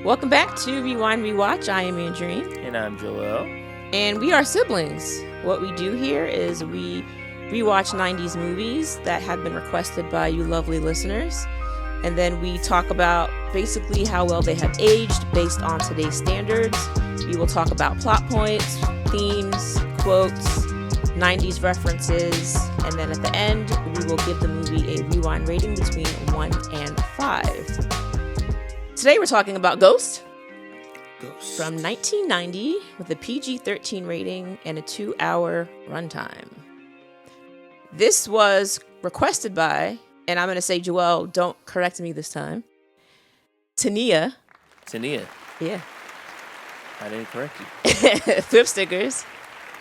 Welcome back to Rewind Rewatch. I am Andrene. And I'm Joel. And we are siblings. What we do here is we rewatch 90s movies that have been requested by you lovely listeners. And then we talk about basically how well they have aged based on today's standards. We will talk about plot points, themes, quotes, 90s references, and then at the end, we will give the movie a rewind rating between 1 and 5. Today we're talking about Ghost from 1990 with a PG-13 rating and a 2-hour runtime. This was requested by, and I'm going to say, Joel, don't correct me this time, Tania. Yeah. I didn't correct you. Thrift Stickers.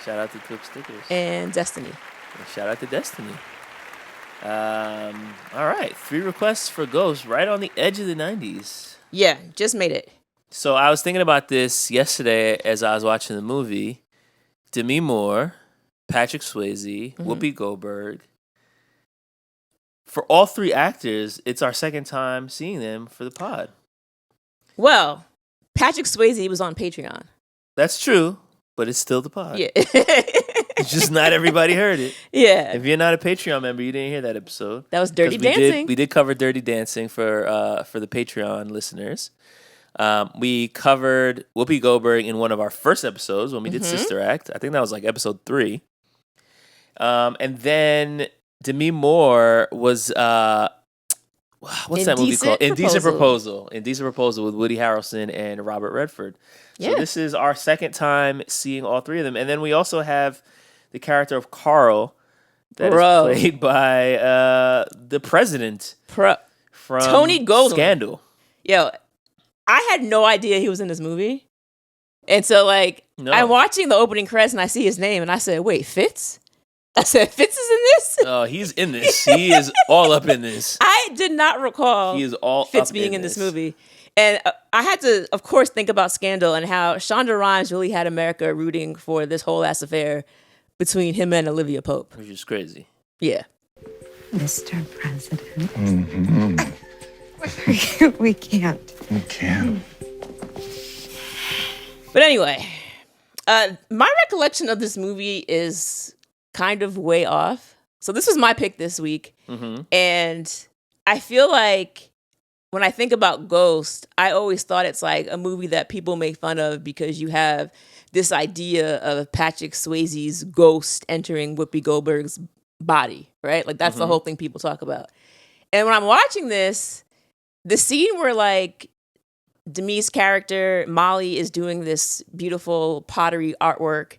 Shout out to Thrift Stickers. And Destiny. And shout out to Destiny. All right. 3 requests for Ghost right on the edge of the 90s. Yeah, just made it. So I was thinking about this yesterday as I was watching the movie. Demi Moore, Patrick Swayze, Whoopi Goldberg. For all 3 actors, it's our second time seeing them for the pod. Well, Patrick Swayze was on Patreon. That's true, but it's still the pod. Yeah. It's just not everybody heard it. Yeah. If you're not a Patreon member, you didn't hear that episode. That was Dirty Dancing. We did cover Dirty Dancing for the Patreon listeners. We covered Whoopi Goldberg in one of our first episodes when we did Sister Act. I think that was like episode 3. And then Demi Moore was what's that movie called? Indecent Proposal. Indecent Proposal with Woody Harrelson and Robert Redford. So this is our second time seeing all 3 of them. And then we also have the character of Carl that is played by the president from Tony Goldwyn. Scandal. Yo, I had no idea he was in this movie. And so, I'm watching the opening credits and I see his name and I said, wait, Fitz? I said, Fitz is in this? Oh, he's in this. He is all up in this. I did not recall he is all Fitz up being in this movie. And I had to, of course, think about Scandal and how Shonda Rhimes really had America rooting for this whole ass affair between him and Olivia Pope. Which is crazy. Yeah. Mr. President. We can't. We can't. But anyway, my recollection of this movie is kind of way off. So this was my pick this week. And I feel like when I think about Ghost, I always thought it's like a movie that people make fun of because you have this idea of Patrick Swayze's ghost entering Whoopi Goldberg's body, right? Like that's the whole thing people talk about. And when I'm watching this, the scene where Demi's character, Molly, is doing this beautiful pottery artwork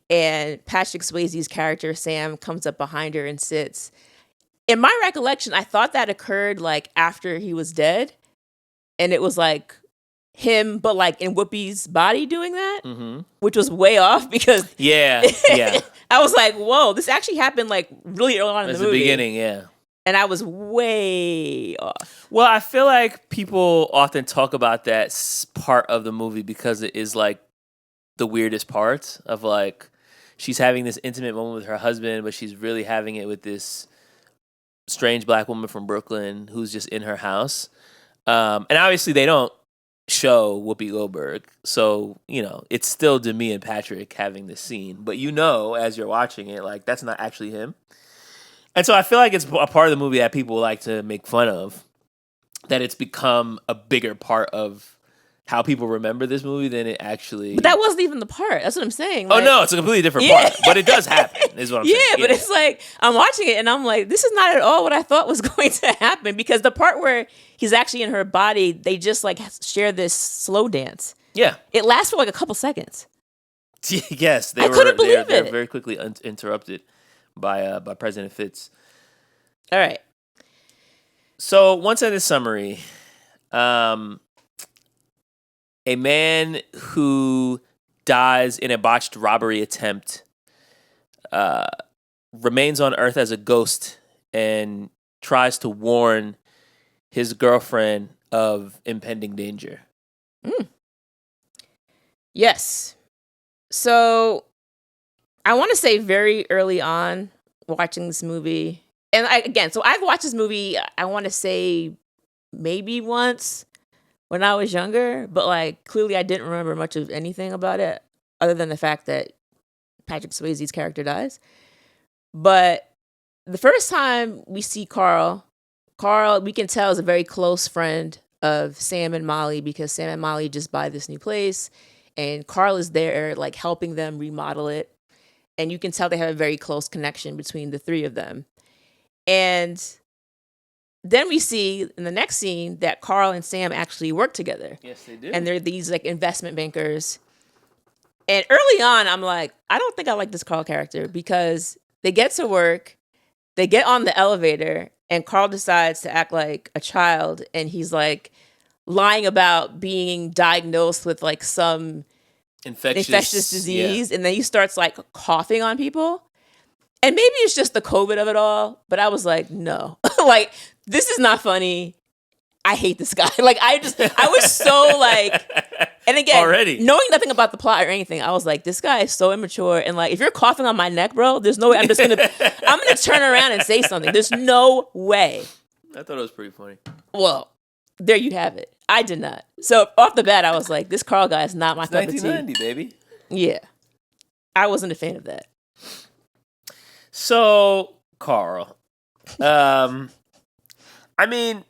and Patrick Swayze's character, Sam, comes up behind her and sits. In my recollection, I thought that occurred after he was dead. And it was him, but in Whoopi's body doing that, which was way off because yeah. I was like, whoa, this actually happened really early on in the movie. That's the beginning, yeah. And I was way off. Well, I feel like people often talk about that part of the movie because it is the weirdest part of she's having this intimate moment with her husband, but she's really having it with this strange black woman from Brooklyn who's just in her house. And obviously they don't show Whoopi Goldberg. So, it's still Demi and Patrick having this scene. But as you're watching it, that's not actually him. And so I feel like it's a part of the movie that people like to make fun of. That it's become a bigger part of how people remember this movie than it actually... But that wasn't even the part. That's what I'm saying. Oh, no, it's a completely different part. But it does happen, is what I'm saying. Yeah, but it's I'm watching it and I'm like, this is not at all what I thought was going to happen. Because the part where he's actually in her body, they just share this slow dance. Yeah. It lasts for a couple seconds. Yes, I couldn't believe it. They're very quickly interrupted by President Fitz. All right. So, one sentence summary. A man who dies in a botched robbery attempt remains on Earth as a ghost and tries to warn his girlfriend of impending danger. Yes. So I want to say very early on watching this movie, and so I've watched this movie, I want to say maybe once, when I was younger, but like clearly I didn't remember much of anything about it other than the fact that Patrick Swayze's character dies. But the first time we see Carl, we can tell is a very close friend of Sam and Molly because Sam and Molly just buy this new place and Carl is there like helping them remodel it. And you can tell they have a very close connection between the three of them. And then we see in the next scene that Carl and Sam actually work together. Yes, they do. And they're these like investment bankers. And early on, I'm like, I don't think I like this Carl character because they get to work, they get on the elevator, and Carl decides to act like a child. And he's like lying about being diagnosed with like some infectious disease. Yeah. And then he starts like coughing on people. And maybe it's just the COVID of it all. But I was like, no, like, this is not funny. I hate this guy. Like, I was so like, and again, already knowing nothing about the plot or anything, I was like, this guy is so immature. And like, if you're coughing on my neck, bro, there's no way I'm gonna turn around and say something. There's no way. I thought it was pretty funny. Well, there you have it. I did not. So off the bat, I was like, this Carl guy is not my cup of tea. 1990, baby. Yeah. I wasn't a fan of that. So, Carl. I mean,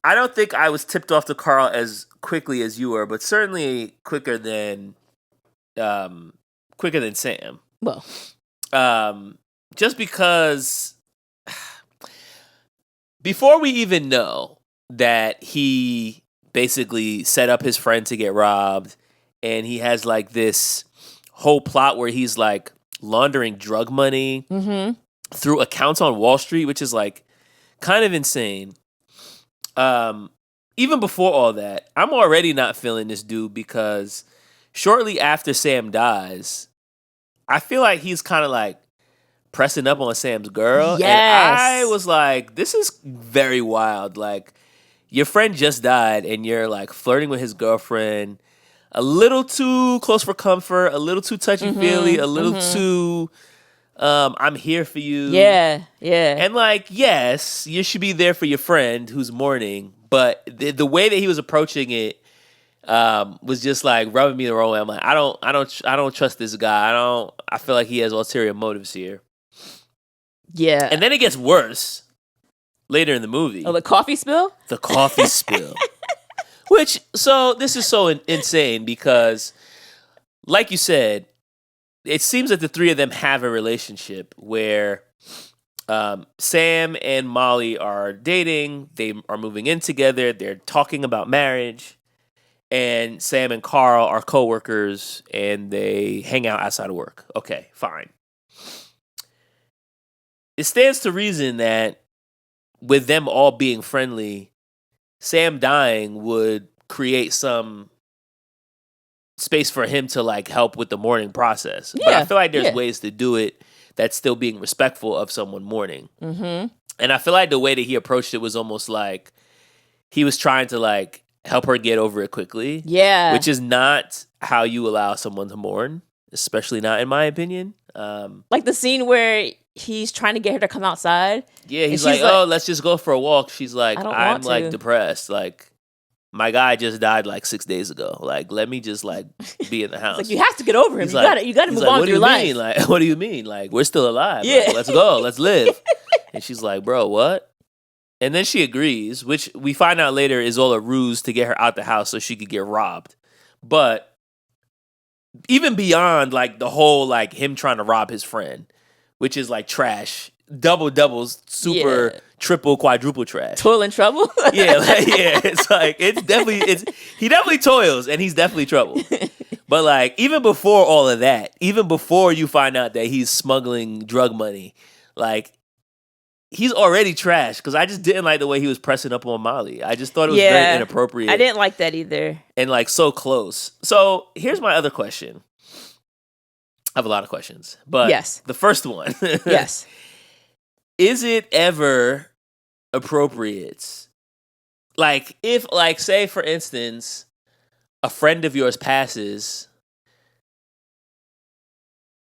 I don't think I was tipped off to Carl as quickly as you were, but certainly quicker than Sam. Well, just because before we even know that he basically set up his friend to get robbed, and he has like this whole plot where he's like laundering drug money through accounts on Wall Street, which is like kind of insane. Even before all that, I'm already not feeling this dude because shortly after Sam dies, I feel like he's kind of like pressing up on Sam's girl. Yes. And I was like, this is very wild. Like, your friend just died and you're like flirting with his girlfriend, a little too close for comfort, a little too touchy-feely, a little too I'm here for you. Yeah, yeah. And like, yes, you should be there for your friend who's mourning, but the way that he was approaching it was just like rubbing me the wrong way. I'm like, I don't trust this guy. I feel like he has ulterior motives here. Yeah. And then it gets worse later in the movie. Oh, the coffee spill? The coffee spill. This is so insane because, like you said, it seems that the three of them have a relationship where Sam and Molly are dating. They are moving in together. They're talking about marriage. And Sam and Carl are coworkers and they hang out outside of work. Okay, fine. It stands to reason that with them all being friendly, Sam dying would create some space for him to like help with the mourning process. Yeah, but I feel like there's ways to do it that's still being respectful of someone mourning. And I feel like the way that he approached it was almost like he was trying to like help her get over it quickly. Yeah. Which is not how you allow someone to mourn, especially not in my opinion. Like the scene where he's trying to get her to come outside. Yeah, he's like, oh, let's just go for a walk. She's like, I'm like depressed. Like, my guy just died like 6 days ago. Like, let me just like be in the house. It's like, you have to get over him. You gotta move on with your life. Like, what do you mean? Like, we're still alive. Yeah. Like, let's go. Let's live. And she's like, bro, what? And then she agrees, which we find out later is all a ruse to get her out the house so she could get robbed. But even beyond like the whole like him trying to rob his friend, which is like trash, doubles, super, triple, quadruple trash. Toil and trouble? It's like, he definitely toils and he's definitely trouble. But like, even before all of that, even before you find out that he's smuggling drug money, like, he's already trash because I just didn't like the way he was pressing up on Molly. I just thought it was very inappropriate. I didn't like that either. And like so close. So here's my other question. I have a lot of questions, but the first one. Yes. Is it ever appropriate? Like, if, like, say, for instance, a friend of yours passes,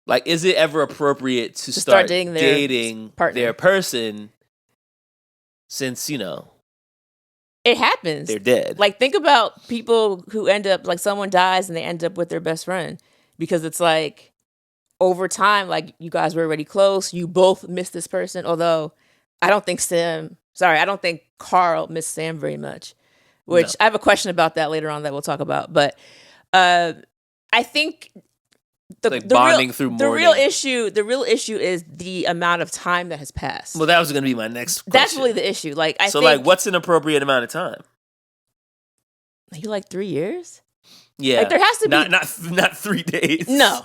like, is it ever appropriate to start dating their person since, you know, It happens. they're dead. Like, think about people who end up, like, someone dies and they end up with their best friend because it's like, over time, like, you guys were already close. You both missed this person. Although, I don't think Carl missed Sam very much, which I have a question about that later on that we'll talk about. But I think bonding through mourning. The real issue is the amount of time that has passed. Well, that was going to be my next question. That's really the issue. Like, I think, like, what's an appropriate amount of time? You like 3 years? Yeah, like, there has to be not 3 days. No,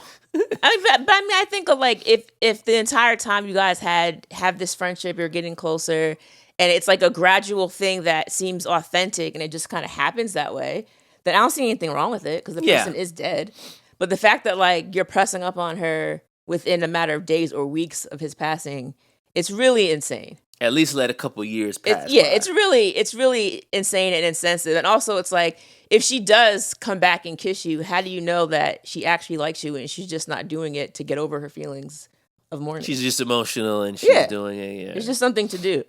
I think of, like, if the entire time you guys have this friendship, you're getting closer, and it's like a gradual thing that seems authentic, and it just kind of happens that way, then I don't see anything wrong with it because the person is dead. But the fact that, like, you're pressing up on her within a matter of days or weeks of his passing, it's really insane. At least let a couple years pass. It's really insane and insensitive. And also, it's like, if she does come back and kiss you, how do you know that she actually likes you and she's just not doing it to get over her feelings of mourning? She's just emotional and she's doing it. Yeah, it's just something to do.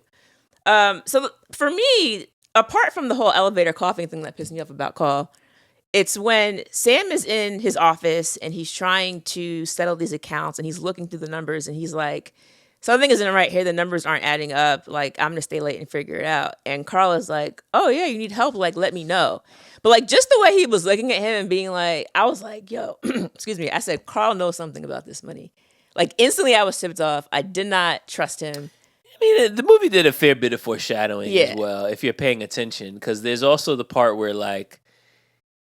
So for me, apart from the whole elevator coughing thing that pissed me off about Carl, it's when Sam is in his office and he's trying to settle these accounts and he's looking through the numbers and he's like, something isn't right here. The numbers aren't adding up. Like, I'm going to stay late and figure it out. And Carl is like, oh, yeah, you need help. Like, let me know. But, like, just the way he was looking at him and being like, I was like, yo, excuse me. I said, Carl knows something about this money. Like, instantly I was tipped off. I did not trust him. I mean, the movie did a fair bit of foreshadowing as well, if you're paying attention. Because there's also the part where, like,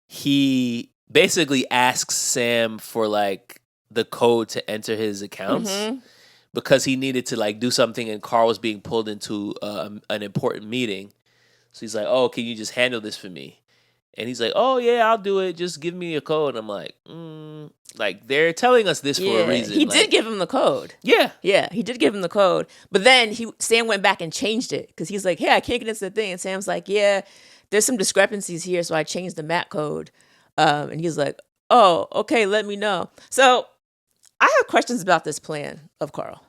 he basically asks Sam for, like, the code to enter his accounts. Mm-hmm. Because he needed to, like, do something and Carl was being pulled into an important meeting. So he's like, oh, can you just handle this for me? And he's like, oh, yeah, I'll do it. Just give me a code. I'm like, like, they're telling us this for a reason. He did give him the code. Yeah. Yeah, he did give him the code. But then Sam went back and changed it because he's like, hey, I can't get into the thing. And Sam's like, yeah, there's some discrepancies here, so I changed the MAC code. And he's like, oh, okay, let me know. So I have questions about this plan of Carl.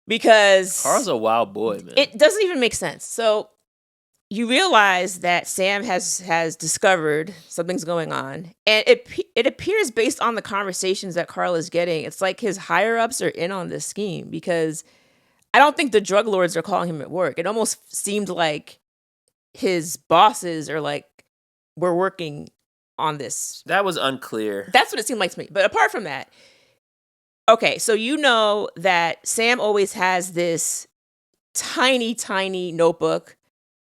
Because Carl's a wild boy, man. It doesn't even make sense. So you realize that Sam has discovered something's going on. And it appears based on the conversations that Carl is getting, it's like his higher-ups are in on this scheme because I don't think the drug lords are calling him at work. It almost seemed like his bosses are like, we're working on this. That was unclear. That's what it seemed like to me. But apart from that, okay, so you know that Sam always has this tiny, tiny notebook.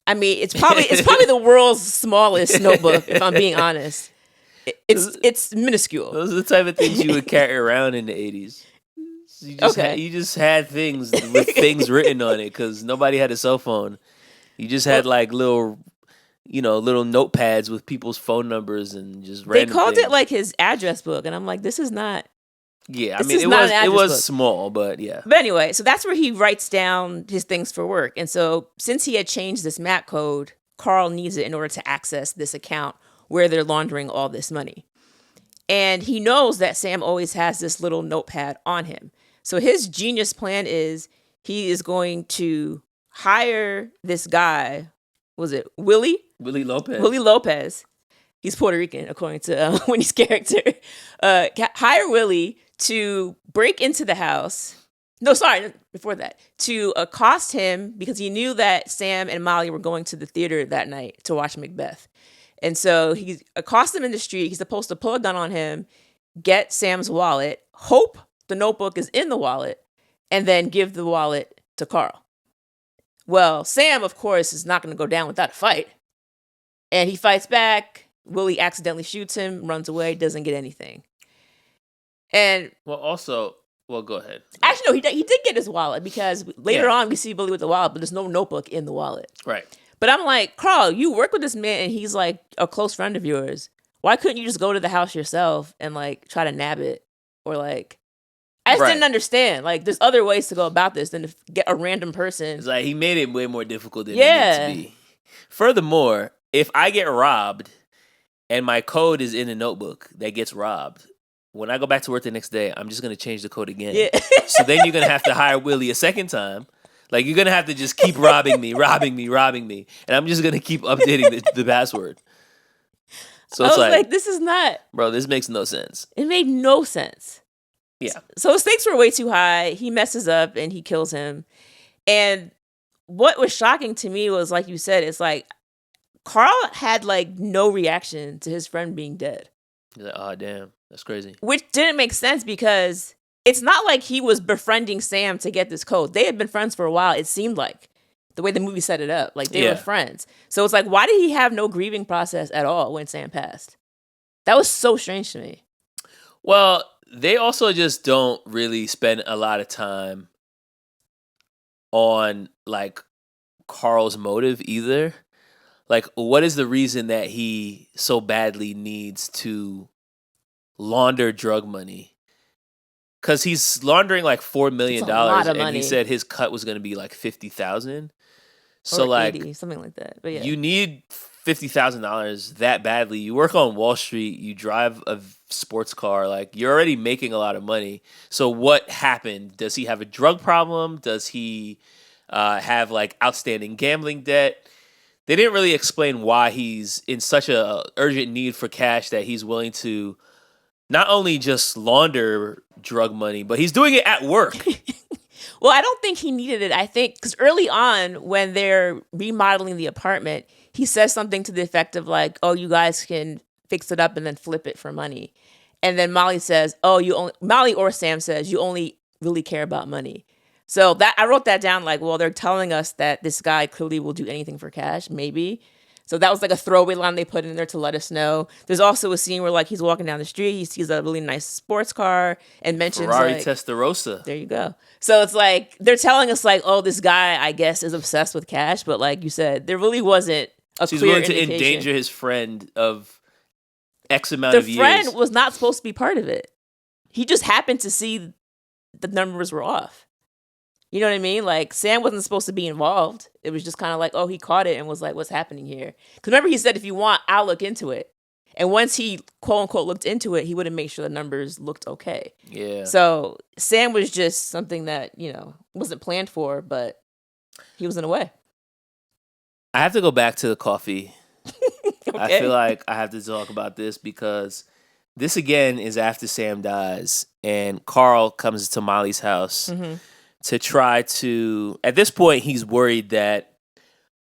I mean, it's probably the world's smallest notebook, if I'm being honest. It's minuscule. Those are the type of things you would carry around in the 80s. You just had things with things written on it because nobody had a cell phone. You just had like little notepads with people's phone numbers and just random They called things. it like his address book, and I'm like, this is not. Yeah, I mean, it was small, but yeah. But anyway, so that's where he writes down his things for work. And so since he had changed this MAC code, Carl needs it in order to access this account where they're laundering all this money. And he knows that Sam always has this little notepad on him. So his genius plan is he is going to hire this guy. Was it Willie? Willie Lopez. Willie Lopez. He's Puerto Rican, according to Winnie's character. Hire Willie to break into the house. No, sorry, before that. To accost him because he knew that Sam and Molly were going to the theater that night to watch Macbeth. And so he accosts him in the street. He's supposed to pull a gun on him, get Sam's wallet, hope the notebook is in the wallet, and then give the wallet to Carl. Well, Sam, of course, is not going to go down without a fight. And he fights back. Willie accidentally shoots him, runs away, doesn't get anything. And go ahead. Actually, no, he did get his wallet because later on we see Willie with the wallet, but there's no notebook in the wallet. Right. But I'm like, Carl, you work with this man and he's like a close friend of yours. Why couldn't you just go to the house yourself and like try to nab it? Or like, I just didn't understand. Like, there's other ways to go about this than to get a random person. It's like he made it way more difficult than it needed to be. Furthermore, if I get robbed and my code is in a notebook that gets robbed, when I go back to work the next day, I'm just going to change the code again. Yeah. So then you're going to have to hire Willie a second time. Like, you're going to have to just keep robbing me. And I'm just going to keep updating the password. So it's I was like, this is not... Bro, this makes no sense. It made no sense. Yeah. So the stakes were way too high. He messes up and he kills him. And what was shocking to me was, like you said, it's like Carl had like no reaction to his friend being dead. He's like, oh, damn. That's crazy. Which didn't make sense because it's not like he was befriending Sam to get this code. They had been friends for a while, it seemed like. The way the movie set it up. Like, they were friends. So it's like, why did he have no grieving process at all when Sam passed? That was so strange to me. Well, they also just don't really spend a lot of time on, like, Carl's motive either. Like, what is the reason that he so badly needs to launder drug money? Because he's laundering like $4 million, and money. He said his cut was going to be like $50,000. So, or like 80, something like that. But yeah, you need $50,000 that badly. You work on Wall Street. You drive a sports car. Like, you're already making a lot of money. So what happened? Does he have a drug problem? Does he have like outstanding gambling debt? They didn't really explain why he's in such a urgent need for cash that he's willing to not only just launder drug money, but he's doing it at work. Well, I don't think he needed it. I think because early on when they're remodeling the apartment, he says something to the effect of like, oh, you guys can fix it up and then flip it for money. And then Molly says, Molly or Sam says, you only really care about money. So that I wrote that down like, well, they're telling us that this guy clearly will do anything for cash, maybe. So that was like a throwaway line they put in there to let us know. There's also a scene where like he's walking down the street, he sees a really nice sports car and mentions Ferrari like, Testarossa. There you go. So it's like they're telling us like, oh, this guy I guess is obsessed with cash, but like you said, there really wasn't a He's clear willing to indication. endanger his friend of X amount of years. The friend was not supposed to be part of it. He just happened to see the numbers were off. You know what I mean? Like, Sam wasn't supposed to be involved. It was just kind of like, oh, he caught it and was like, what's happening here? Because remember, he said, if you want, I'll look into it. And once he, quote unquote, looked into it, he would have made sure the numbers looked okay. Yeah. So Sam was just something that, you know, wasn't planned for, but he was in a way. I have to go back to the coffee. Okay. I feel like I have to talk about this because this, again, is after Sam dies and Carl comes to Molly's house. Mm-hmm. To try to, at this point, he's worried that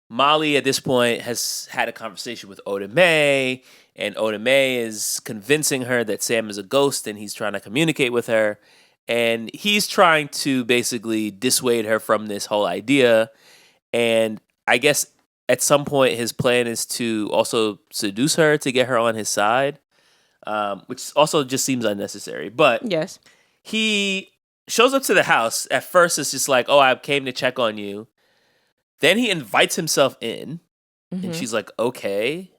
Molly, at this point, has had a conversation with Oda Mae, and Oda Mae is convincing her that Sam is a ghost, and he's trying to communicate with her, and he's trying to basically dissuade her from this whole idea, and I guess at some point, his plan is to also seduce her to get her on his side, which also just seems unnecessary, but yes, he shows up to the house. At first, it's just like, oh, I came to check on you. Then he invites himself in, and she's like, okay.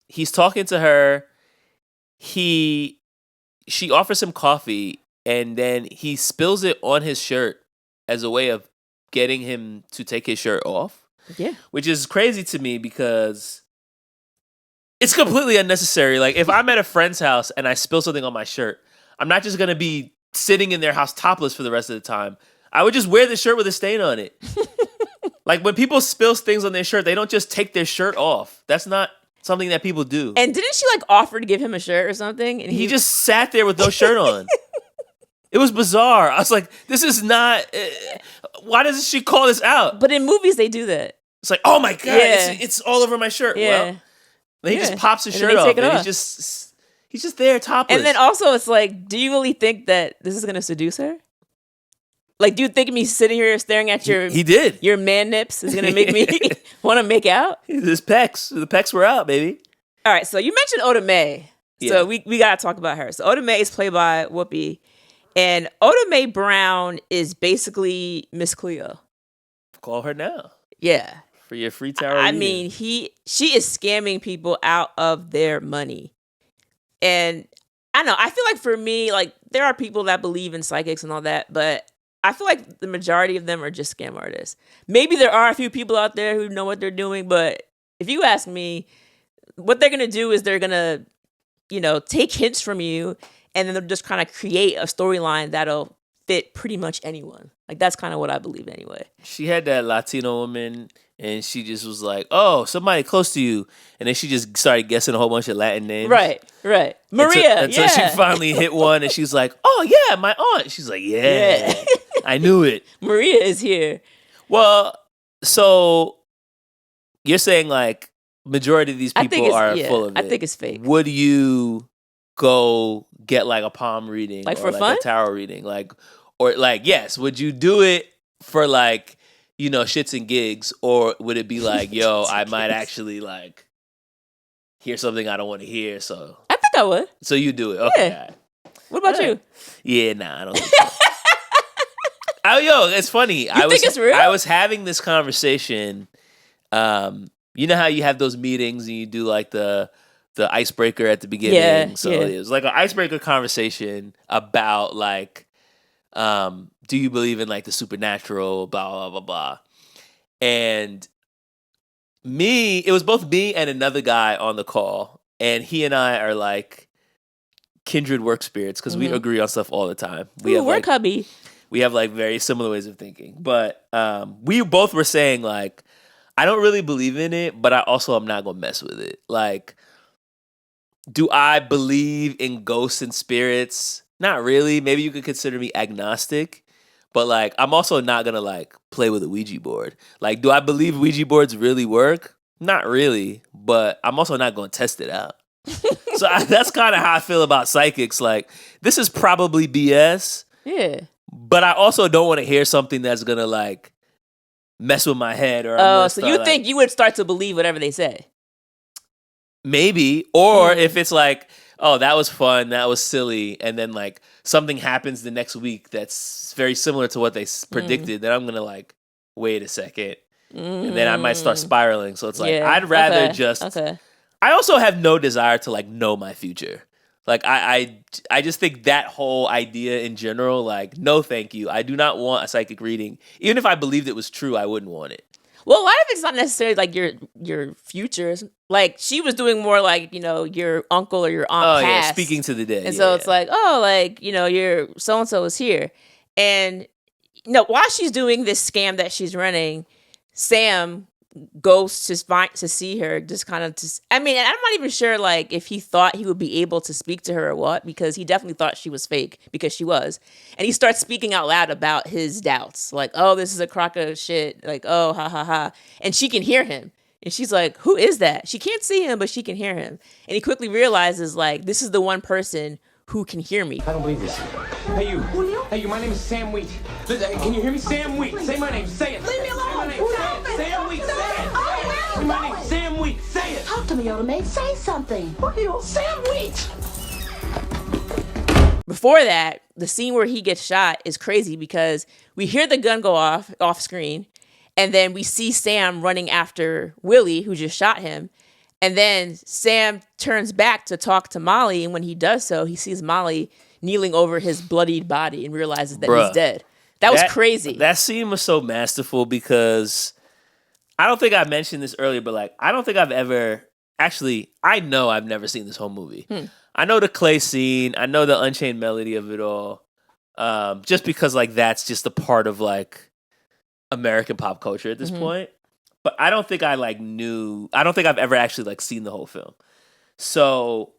He's talking to her. She offers him coffee, and then he spills it on his shirt as a way of getting him to take his shirt off. Yeah. Which is crazy to me because it's completely unnecessary. Like, if I'm at a friend's house and I spill something on my shirt, I'm not just going to be sitting in their house topless for the rest of the time. I would just wear the shirt with a stain on it. Like, when people spill things on their shirt, they don't just take their shirt off. That's not something that people do. And didn't she, like, offer to give him a shirt or something? And he just sat there with no shirt on. It was bizarre. I was like, this is not... why doesn't she call this out? But in movies, they do that. It's like, oh my God, it's all over my shirt. Yeah. Well, then he just pops his shirt off. And he's just there topless. And then also it's like, do you really think that this is going to seduce her? Like, do you think me sitting here staring at your man nips is going to make me want to make out? His pecs. The pecs were out, baby. All right. So you mentioned Oda Mae. Yeah. So we got to talk about her. So Oda Mae is played by Whoopi. And Oda Mae Brown is basically Miss Cleo. Call her now. Yeah. For your free tower. I mean, she is scamming people out of their money. And I don't know, I feel like for me, like, there are people that believe in psychics and all that, but I feel like the majority of them are just scam artists. Maybe there are a few people out there who know what they're doing, but if you ask me, what they're going to do is they're going to, you know, take hints from you, and then they'll just kind of create a storyline that'll fit pretty much anyone. Like, that's kind of what I believe anyway. She had that Latino woman, and she just was like, "Oh, somebody close to you," and then she just started guessing a whole bunch of Latin names. Right. Maria, until she finally hit one, and she's like, "Oh yeah, my aunt." She's like, "Yeah, I knew it." Maria is here. Well, so you're saying like majority of these people are full of it. I think it's fake. Would you go get like a palm reading, like or for like fun, a tarot reading, like, or like, yes, would you do it for like, shits and gigs, or would it be like, yo, I might actually like hear something I don't want to hear, so I think I would. So you do it, okay? Yeah. What about you? Yeah, nah, I don't think so. It's funny. You think it's real? I was having this conversation. You know how you have those meetings and you do like the icebreaker at the beginning. It was like an icebreaker conversation about like, do you believe in like the supernatural? Blah blah blah blah. And it was both me and another guy on the call, and he and I are like kindred work spirits because we agree on stuff all the time. Hubby. We have like very similar ways of thinking, but we both were saying like, I don't really believe in it, but I also am not gonna mess with it. Like, do I believe in ghosts and spirits? Not really. Maybe you could consider me agnostic, but like, I'm also not gonna like play with a Ouija board. Like, do I believe Ouija boards really work? Not really, but I'm also not gonna test it out. So that's kind of how I feel about psychics. Like, this is probably BS. Yeah. But I also don't want to hear something that's gonna like mess with my head. Or so you think you would start to believe whatever they say? Maybe, or if it's like, oh, that was fun, that was silly, and then like something happens the next week that's very similar to what they predicted, then I'm gonna like, wait a second, and then I might start spiraling. So it's like, I'd rather just. Okay. I also have no desire to like know my future. Like, I just think that whole idea in general, like, no thank you. I do not want a psychic reading. Even if I believed it was true, I wouldn't want it. Well, a lot of it's not necessarily like your future. Like, she was doing more like, your uncle or your aunt passed. Yeah, speaking to the dead. And so it's like, oh, like, your so-and-so is here. And, while she's doing this scam that she's running, Sam goes to see her, just kind of I'm not even sure like if he thought he would be able to speak to her or what, because he definitely thought she was fake, because she was. And he starts speaking out loud about his doubts, like, oh, this is a crock of shit, like, oh, ha ha ha. And she can hear him, and she's like, who is that? She can't see him, but she can hear him. And he quickly realizes, like, this is the one person who can hear me. I don't believe this. Hey, you. Julio? Hey, you. My name is Sam Wheat. Can you hear me? Sam Wheat. Say my name. Say it. Leave me alone. Say my name. Sam Wheat. Say it. Oh, My name's Sam Wheat. Say it. talk to me, Yoda Maid. Say something. Julio. Sam Wheat. Before that, the scene where he gets shot is crazy because we hear the gun go off screen, and then we see Sam running after Willie, who just shot him. And then Sam turns back to talk to Molly, and when he does so, he sees Molly kneeling over his bloodied body and realizes that he's dead. That was crazy. That scene was so masterful because I don't think I mentioned this earlier, but like, I don't think I've ever actually. I know I've never seen this whole movie. I know the clay scene. I know the Unchained Melody of it all. Just because like that's just a part of like American pop culture at this point. But I don't think I like knew. I don't think I've ever actually like seen the whole film. So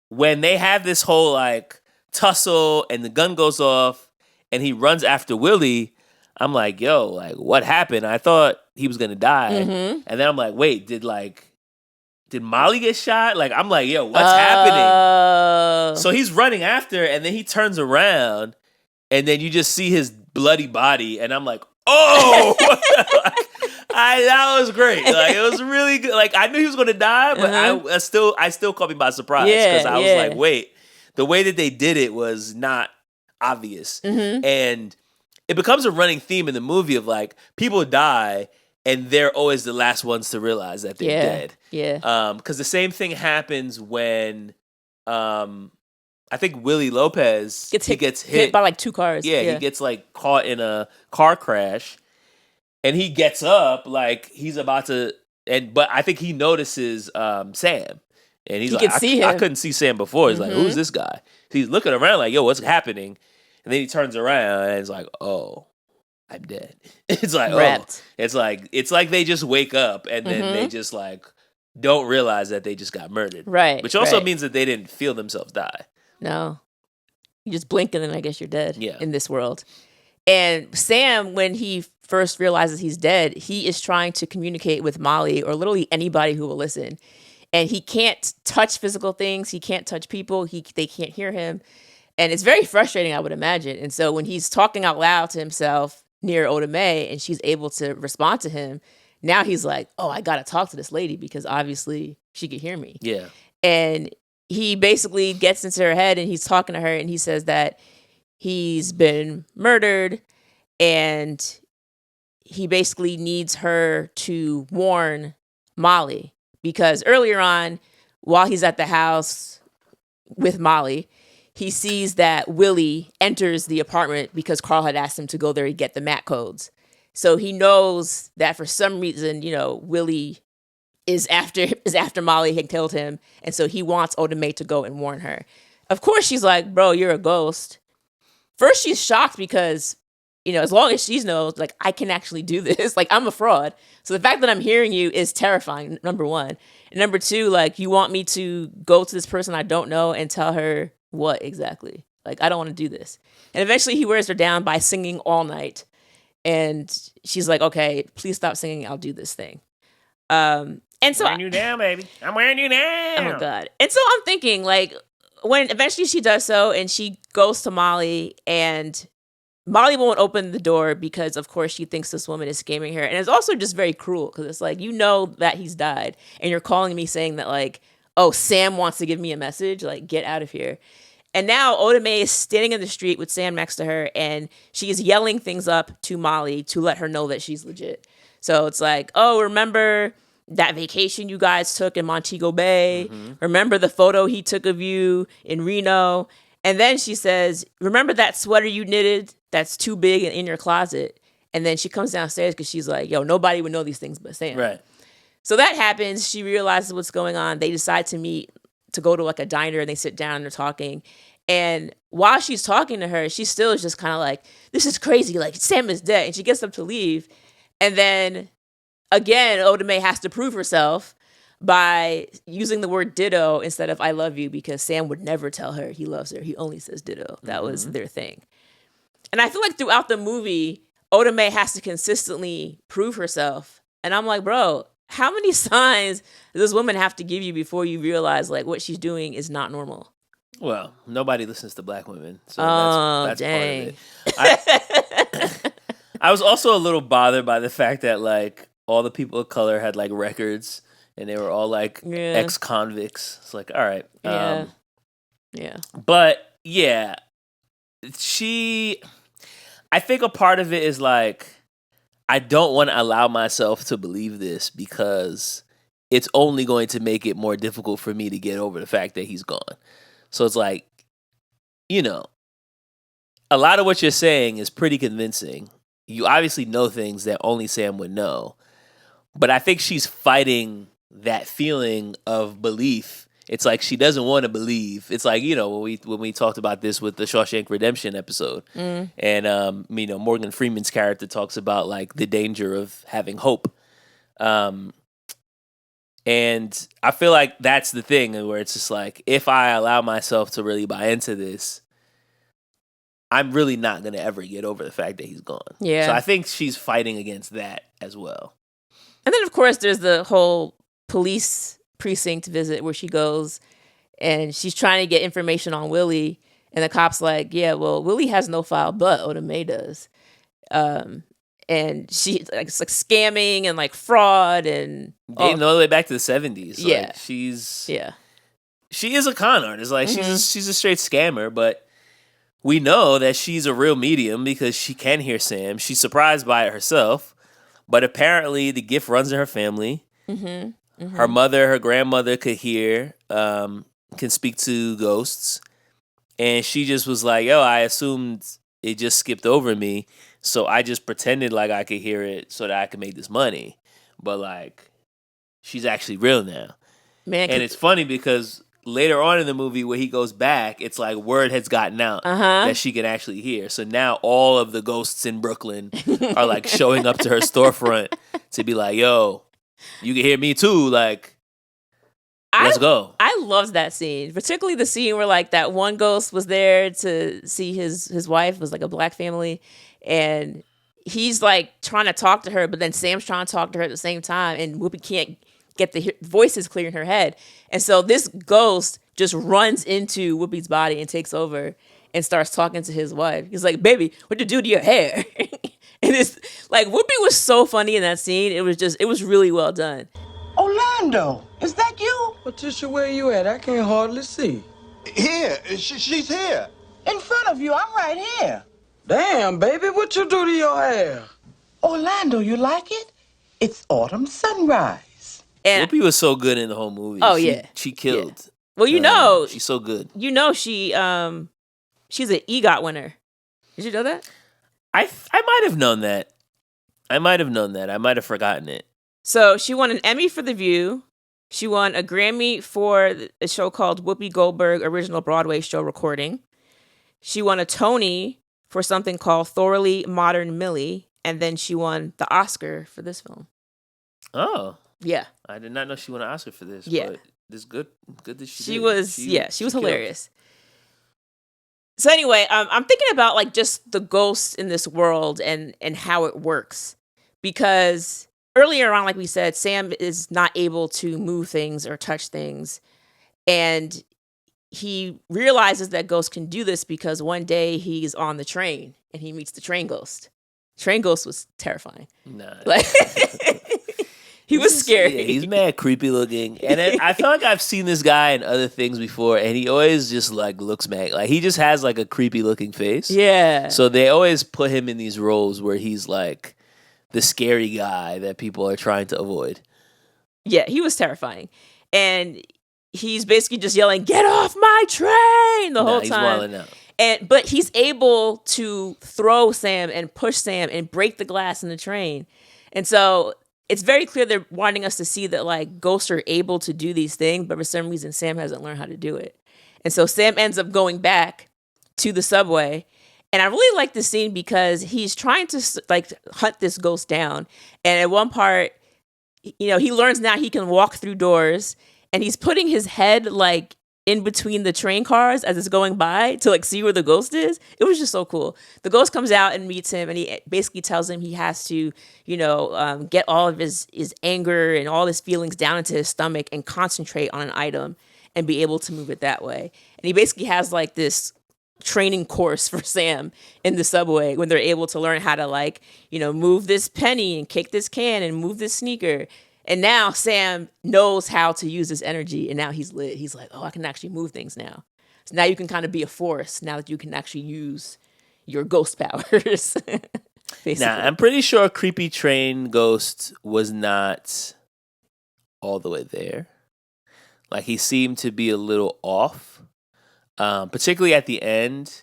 when they have this whole like tussle and the gun goes off and he runs after Willie, I'm like, yo, like what happened? I thought he was gonna die, and then I'm like, wait, did Molly get shot? Like, I'm like, yo, what's happening? So he's running after, and then he turns around, and then you just see his bloody body, and I'm like, oh. That was great. Like, it was really good. Like, I knew he was going to die, but I still caught me by surprise because I was like, wait, the way that they did it was not obvious. And it becomes a running theme in the movie of like people die and they're always the last ones to realize that they're dead. Yeah. Because the same thing happens when I think Willie Lopez gets hit by like two cars. Yeah, he gets like caught in a car crash. And he gets up like he's about to, but I think he notices Sam, and he's like, see him. I couldn't see Sam before. He's like, who's this guy? So he's looking around like, yo, what's happening? And then he turns around and it's like, oh, I'm dead. It's like, Wrapped. it's like they just wake up and then they just like don't realize that they just got murdered. Right. Which also means that they didn't feel themselves die. No. You just blink and then I guess you're dead in this world. And Sam, when he first realizes he's dead, he is trying to communicate with Molly or literally anybody who will listen. And he can't touch physical things. He can't touch people. They can't hear him. And it's very frustrating, I would imagine. And so when he's talking out loud to himself near Oda Mae and she's able to respond to him, now he's like, oh, I got to talk to this lady because obviously she could hear me. Yeah. And he basically gets into her head and he's talking to her and he says that he's been murdered and he basically needs her to warn Molly because earlier on, while he's at the house with Molly, he sees that Willie enters the apartment because Carl had asked him to go there to get the MAC codes. So he knows that for some reason, Willie is after Molly had killed him. And so he wants Oda Mae to go and warn her. Of course, she's like, bro, you're a ghost. First, she's shocked because, as long as she knows, like, I can actually do this. Like, I'm a fraud. So the fact that I'm hearing you is terrifying, number one. And number two, like, you want me to go to this person I don't know and tell her what exactly? Like, I don't want to do this. And eventually he wears her down by singing all night. And she's like, okay, please stop singing. I'll do this thing. And so I'm wearing you down, baby. I'm wearing you down. Oh, God. And so I'm thinking, like, when eventually she does so and she goes to Molly and Molly won't open the door because, of course, she thinks this woman is scamming her. And it's also just very cruel because it's like, that he's died. And you're calling me saying that, like, oh, Sam wants to give me a message. Like, get out of here. And now Oda Mae is standing in the street with Sam next to her, and she is yelling things up to Molly to let her know that she's legit. So it's like, oh, remember that vacation you guys took in Montego Bay? Mm-hmm. Remember the photo he took of you in Reno? And then she says, remember that sweater you knitted that's too big in your closet? And then she comes downstairs because she's like, yo, nobody would know these things but Sam. Right. So that happens. She realizes what's going on. They decide to meet to go to like a diner and they sit down and they're talking. And while she's talking to her, she still is just kind of like, this is crazy. Like, Sam is dead. And she gets up to leave. And then again, Oda Mae has to prove herself by using the word ditto instead of I love you because Sam would never tell her he loves her. He only says ditto. That was their thing. And I feel like throughout the movie, Oda Mae has to consistently prove herself. And I'm like, bro, how many signs does this woman have to give you before you realize like what she's doing is not normal? Well, nobody listens to black women, so that's dang. part of it. I was also a little bothered by the fact that like all the people of color had like records and they were all like ex-convicts. It's like, all right. Yeah. But yeah, I think a part of it is like, I don't want to allow myself to believe this because it's only going to make it more difficult for me to get over the fact that he's gone. So it's like, a lot of what you're saying is pretty convincing. You obviously know things that only Sam would know. But I think she's fighting that feeling of belief. It's like she doesn't want to believe. It's like, when we talked about this with the Shawshank Redemption episode. And, Morgan Freeman's character talks about, like, the danger of having hope. And I feel like that's the thing where it's just like, if I allow myself to really buy into this, I'm really not going to ever get over the fact that he's gone. Yeah. So I think she's fighting against that as well. And then, of course, there's the whole police precinct visit where she goes and she's trying to get information on Willie. And the cop's like, yeah, well, Willie has no file, but Oda Mae does. And she it's like scamming and like fraud and dating all the way back to the 70s. Yeah. Like, she is a con artist. Like she's a straight scammer, but we know that she's a real medium because she can hear Sam. She's surprised by it herself, but apparently the gift runs in her family. Her mother, her grandmother could hear, can speak to ghosts. And she just was like, yo, I assumed it just skipped over me. So I just pretended like I could hear it so that I could make this money. But like, she's actually real now. Man, and it's funny because later on in the movie where he goes back, it's like word has gotten out that she can actually hear. So now all of the ghosts in Brooklyn are like showing up to her storefront to be like, yo, you can hear me too. Like, let's go. I loved that scene, particularly the scene where like that one ghost was there to see his wife. It was like a black family, and he's like trying to talk to her, but then Sam's trying to talk to her at the same time, and Whoopi can't get the voices clear in her head. And so this ghost just runs into Whoopi's body and takes over and starts talking to his wife. He's like, baby, what'd you do to your hair? And it's like, Whoopi was so funny in that scene. It was really well done. Orlando, is that you? Patricia, where you at? I can't hardly see. Here, she's here. In front of you, I'm right here. Damn, baby, what you do to your hair? Orlando, you like it? It's autumn sunrise. And Whoopi was so good in the whole movie. Oh, yeah. She killed. Yeah. Well, you know, she's so good. You know, she's an EGOT winner. Did you know that? I might have known that. I might have forgotten it. So she won an Emmy for The View. She won a Grammy for a show called Whoopi Goldberg Original Broadway Show Recording. She won a Tony for something called Thoroughly Modern Millie. And then she won the Oscar for this film. Oh. Yeah. I did not know she won an Oscar for this. Yeah. But it's good. Good that she She did. was She hilarious. So anyway, I'm thinking about like just the ghosts in this world and how it works. Because earlier on, like we said, Sam is not able to move things or touch things. And he realizes that ghosts can do this because one day he's on the train and he meets the train ghost. Train ghost was terrifying. Nah. Like, he was scary. Yeah, he's mad creepy looking. And I feel like I've seen this guy in other things before, and he always just like looks mad. Like he just has like a creepy looking face. Yeah. So they always put him in these roles where he's like the scary guy that people are trying to avoid. Yeah, he was terrifying. And he's basically just yelling, "Get off my train!" the whole He's time. wilding out. But he's able to throw Sam and push Sam and break the glass in the train. And so it's very clear they're wanting us to see that like ghosts are able to do these things, but for some reason Sam hasn't learned how to do it. And so Sam ends up going back to the subway. And I really like this scene because he's trying to like hunt this ghost down. And at one part, you know, he learns now he can walk through doors, and he's putting his head like in between the train cars as it's going by to like see where the ghost is. It was just so cool. The ghost comes out and meets him, and he basically tells him he has to, you know, get all of his anger and all his feelings down into his stomach and concentrate on an item and be able to move it that way. And he basically has like this training course for Sam in the subway when they're able to learn how to like, you know, move this penny and kick this can and move this sneaker. And now Sam knows how to use this energy, and now he's lit. He's like, oh, I can actually move things now. So now you can kind of be a force now that you can actually use your ghost powers. Nah, I'm pretty sure Creepy Train Ghost was not all the way there. Like he seemed to be a little off, particularly at the end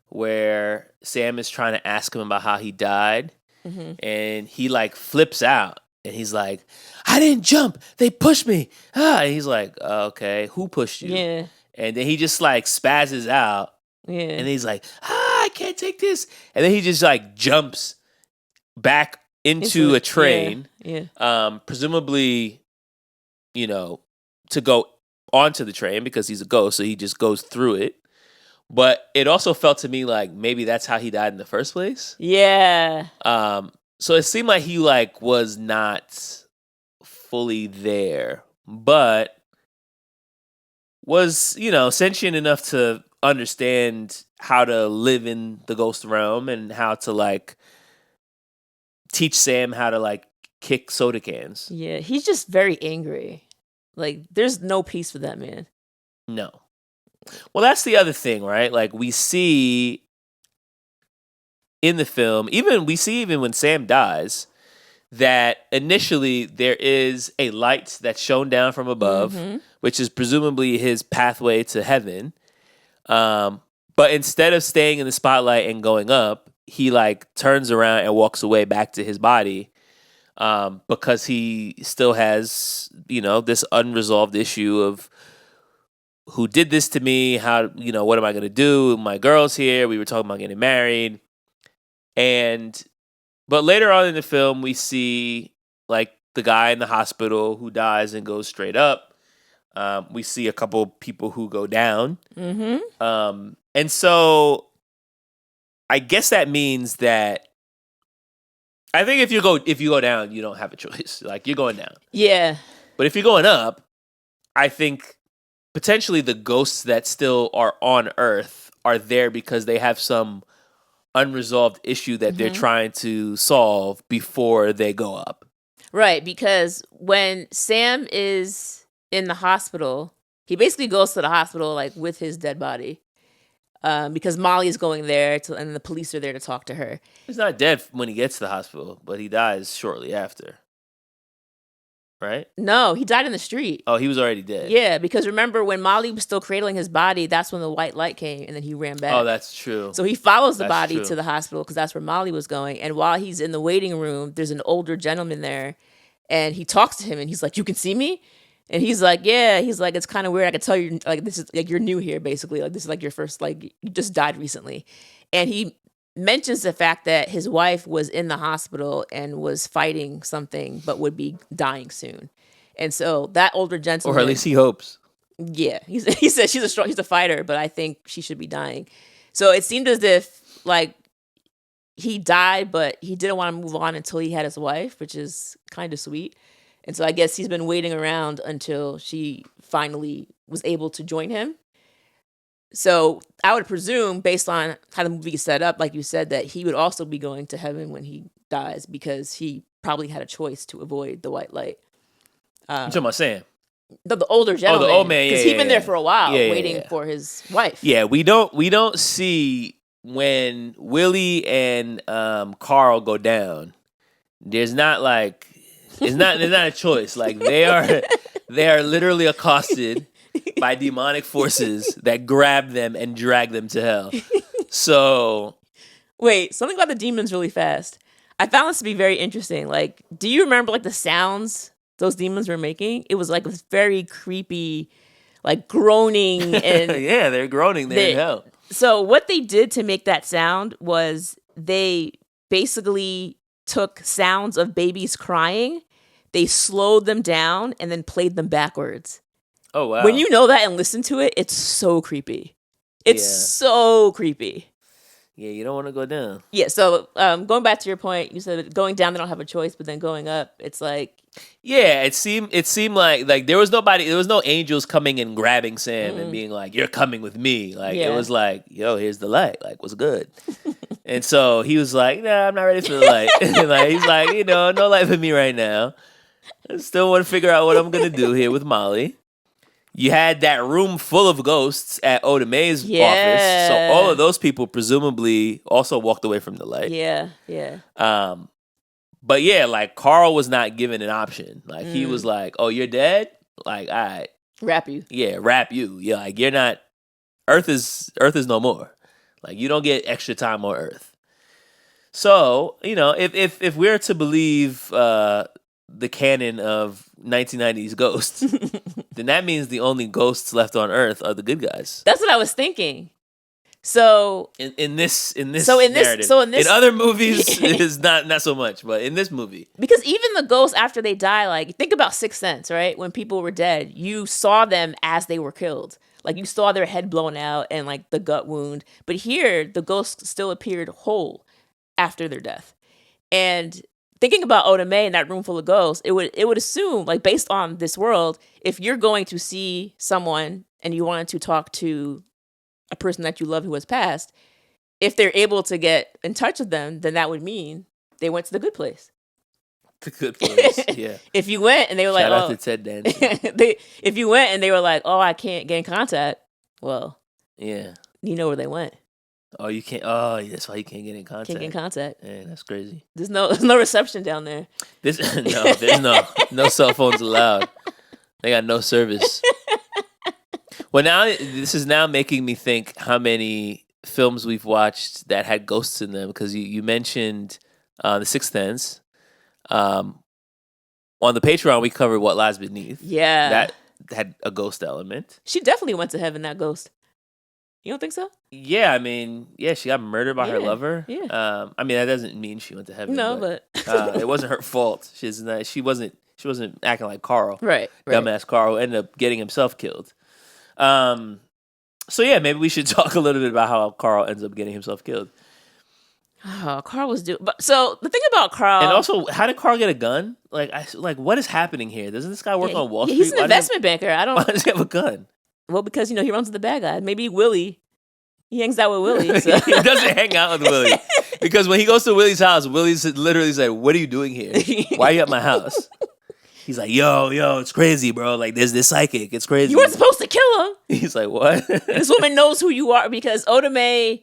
where Sam is trying to ask him about how he died, and he like flips out. And he's like, I didn't jump. They pushed me. And he's like, okay, who pushed you? Yeah. And then he just like spazzes out. Yeah. And he's like, I can't take this. And then he just like jumps back into a train. Yeah. Presumably, you know, to go onto the train because he's a ghost. So he just goes through it. But it also felt to me like maybe that's how he died in the first place. Yeah. So it seemed like he like was not fully there, but was, you know, sentient enough to understand how to live in the ghost realm and how to like teach Sam how to like kick soda cans. Yeah. He's just very angry. Like there's no peace for that man. No. Well, that's the other thing, right? Like we see in the film, even when Sam dies, that initially there is a light that's shown down from above, which is presumably his pathway to heaven. But instead of staying in the spotlight and going up, he like turns around and walks away back to his body, because he still has, you know, this unresolved issue of who did this to me? How, what am I going to do? My girl's here. We were talking about getting married. But later on in the film, we see like the guy in the hospital who dies and goes straight up. We see a couple people who go down. Mm-hmm. And so I guess that means that I think if you go down, you don't have a choice. Like, you're going down. Yeah. But if you're going up, I think potentially the ghosts that still are on Earth are there because they have some unresolved issue that they're trying to solve before they go up. Right, because when Sam is in the hospital, he basically goes to the hospital like with his dead body. Because Molly's going there and the police are there to talk to her. He's not dead when he gets to the hospital, but he dies shortly after. Right? No, he died in the street. Oh, he was already dead. Yeah, because remember when Molly was still cradling his body, that's when the white light came and then he ran back. Oh, that's true. So he follows the body to the hospital because that's where Molly was going. And while he's in the waiting room, there's an older gentleman there and he talks to him and he's like, "You can see me?" And he's like, "Yeah." He's like, "It's kind of weird. I can tell you, like, this is like you're new here, basically. Like, this is like your first, like, you just died recently." And he mentions the fact that his wife was in the hospital and was fighting something, but would be dying soon. And so that older gentleman, or at least he hopes. Yeah, he said she's a fighter, but I think she should be dying. So it seemed as if like he died, but he didn't want to move on until he had his wife, which is kind of sweet. And so I guess he's been waiting around until she finally was able to join him. So I would presume, based on how the movie is set up, like you said, that he would also be going to heaven when he dies because he probably had a choice to avoid the white light. You talking about Sam? The older gentleman. Oh, the old man, yeah. Because he'd been there for a while waiting yeah. for his wife. Yeah, we don't see when Willie and Carl go down. There's not like there's not a choice. Like they are literally accosted by demonic forces that grab them and drag them to hell. So wait, something about the demons really fast. I found this to be very interesting. Like, do you remember like the sounds those demons were making? It was like this very creepy, like groaning and yeah, they're groaning. They're in hell. So what they did to make that sound was they basically took sounds of babies crying, they slowed them down, and then played them backwards. Oh, wow. When you know that and listen to it, it's so creepy. It's so creepy. Yeah, you don't want to go down. Yeah, so going back to your point, you said going down, they don't have a choice, but then going up, it's like... Yeah, it seemed like there was no angels coming and grabbing Sam and being like, "You're coming with me." Like, it was like, "Yo, here's the light. Like, what's good?" And so he was like, "Nah, I'm not ready for the light." Like, he's like, no light for me right now. I still want to figure out what I'm going to do here with Molly. You had that room full of ghosts at Oda Mae's office. So all of those people presumably also walked away from the light. Yeah. But yeah, like Carl was not given an option. Like he was like, "Oh, you're dead? Like, all right. Wrap you." Yeah, wrap you. Yeah, like you're not Earth is no more. Like you don't get extra time on Earth. So, if we're to believe the canon of 1990s ghosts, then that means the only ghosts left on Earth are the good guys. That's what I was thinking. So in this narrative. In other movies it is not so much, but in this movie. Because even the ghosts after they die, like think about Sixth Sense, right? When people were dead, you saw them as they were killed. Like you saw their head blown out and like the gut wound. But here the ghosts still appeared whole after their death. And thinking about Oda Mae in that room full of ghosts, it would assume, like based on this world, if you're going to see someone and you wanted to talk to a person that you love who has passed, if they're able to get in touch with them, then that would mean they went to the good place. The good place, yeah. If you went and they were Shout like, out to Ted Danson. if you went and they were like, "Oh, I can't get in contact," well, yeah, you know where they went. Oh, you can't. Oh, that's why you can't get in contact. Can't get in contact. Yeah, that's crazy. There's no reception down there. There's no cell phones allowed. They got no service. Well, now this is now making me think how many films we've watched that had ghosts in them, because you mentioned The Sixth Sense. On the Patreon, we covered What Lies Beneath. Yeah, had a ghost element. She definitely went to heaven, that ghost. You don't think so? Yeah, I mean, yeah, she got murdered by her lover. Yeah. I mean, that doesn't mean she went to heaven. No, but it wasn't her fault. She wasn't acting like Carl. Right. Dumbass Carl ended up getting himself killed. So yeah, maybe we should talk a little bit about how Carl ends up getting himself killed. Oh, Carl was but so the thing about Carl, and also, how did Carl get a gun? Like, what is happening here? Doesn't this guy work on Wall Street? He's an investment banker. Why does he have a gun? Well, because he runs with the bad guy. Maybe Willie. He hangs out with Willie. So. He doesn't hang out with Willie because when he goes to Willie's house, Willie's literally said, "What are you doing here? Why are you at my house?" He's like, yo, it's crazy, bro. Like, there's this psychic. It's crazy. You weren't supposed to kill him. He's like, what? This woman knows who you are because Otome,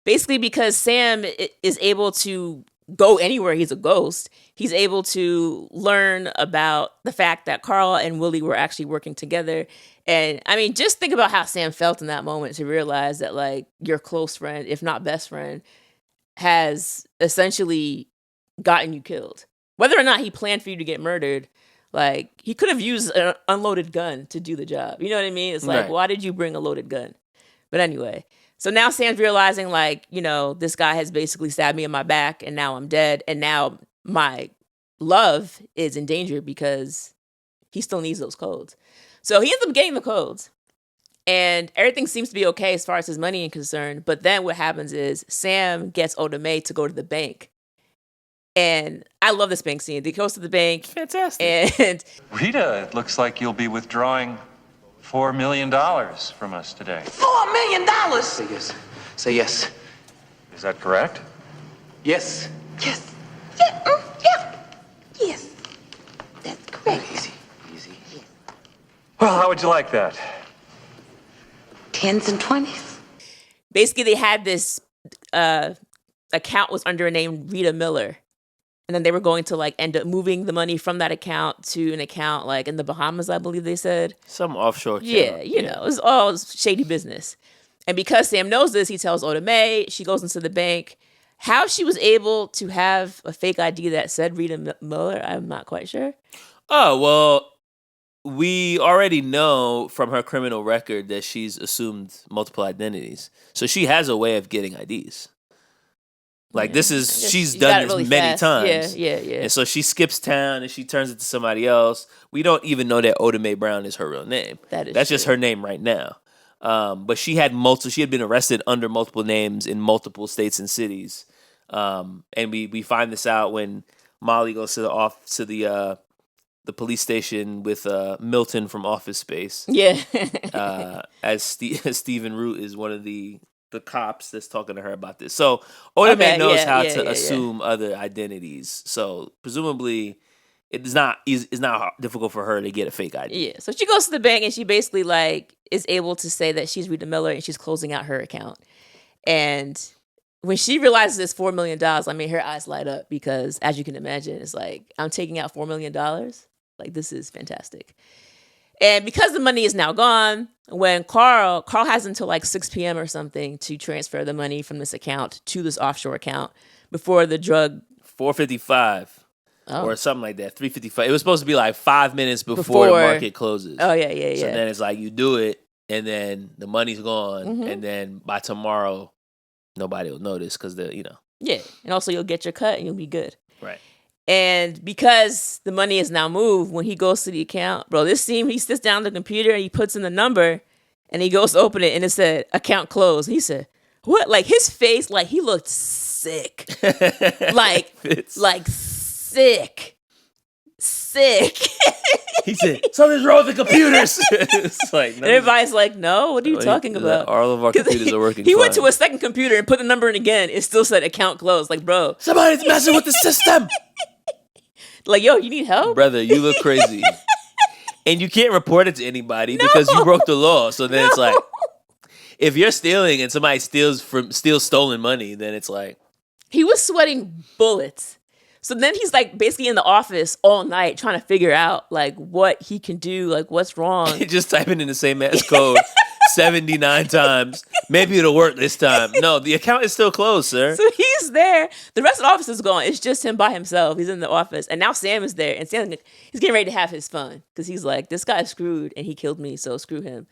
basically because Sam is able to go anywhere. He's a ghost. He's able to learn about the fact that Carl and Willie were actually working together. And I mean, just think about how Sam felt in that moment to realize that like your close friend, if not best friend, has essentially gotten you killed. Whether or not he planned for you to get murdered, like he could have used an unloaded gun to do the job. You know what I mean? It's like, Why did you bring a loaded gun? But anyway, so now Sam's realizing like, this guy has basically stabbed me in my back and now I'm dead. And now my love is in danger because he still needs those codes. So he ends up getting the codes and everything seems to be okay as far as his money is concerned. But then what happens is Sam gets Otome to go to the bank. And I love this bank scene. He goes to the bank. Fantastic. And Rita, it looks like you'll be withdrawing $4 million from us today. $4 million? Say yes. Say yes. Is that correct? Yes. Yes. Yeah. Yeah. Yes. That's correct. Easy. Well, how would you like that? 10s and 20s. Basically, they had this account was under a name Rita Miller. And then they were going to like end up moving the money from that account to an account like in the Bahamas, I believe they said. Some offshore account. Yeah, it was all shady business. And because Sam knows this, he tells Otome, she goes into the bank. How she was able to have a fake ID that said Rita Miller, I'm not quite sure. Oh, well, we already know from her criminal record that she's assumed multiple identities. So she has a way of getting IDs. Like she's done this really many times. Yeah. And so she skips town and she turns it to somebody else. We don't even know that Otome Brown is her real name. That's just her name right now. But she had been arrested under multiple names in multiple states and cities. And we find this out when Molly goes to the police station with Milton from Office Space. Yeah. As Stephen Root is one of the cops that's talking to her about this. So Otome knows how to assume other identities. So presumably it's not difficult for her to get a fake ID. Yeah. So she goes to the bank and she basically like is able to say that she's Rita Miller and she's closing out her account. And when she realizes it's $4 million, I mean, her eyes light up because as you can imagine, it's like, I'm taking out $4 million. Like, this is fantastic. And because the money is now gone, when Carl has until like 6 p.m. or something to transfer the money from this account to this offshore account before the drug. 4:55 or something like that. 3:55. It was supposed to be like 5 minutes before the market closes. Oh, yeah. So then it's like you do it and then the money's gone. And then by tomorrow, nobody will notice because Yeah. And also you'll get your cut and you'll be good. Right. And because the money is now moved, when he goes to the account, bro, this scene, he sits down at the computer and he puts in the number and he goes to open it and it said, account closed. He said, what? Like his face, like he looked sick. like sick. He said, something's wrong with the computers. It's like, and everybody's like, no, what are you talking about? All of our computers are working He fine. went to a second computer and put the number in again. It still said account closed. Like, bro. Somebody's messing with the system. Like, yo, you need help? Brother, you look crazy. And you can't report it to anybody because you broke the law. So then it's like, if you're stealing and somebody steals stolen money, then it's like. He was sweating bullets. So then he's like basically in the office all night trying to figure out like what he can do, like what's wrong. Just typing in the same ass code 79 times. Maybe it'll work this time. No, the account is still closed, sir. So he's is there. The rest of the office is gone. It's just him by himself. He's in the office. And now Sam is there. And Sam, he's getting ready to have his fun. Because he's like, this guy's screwed and he killed me, so screw him.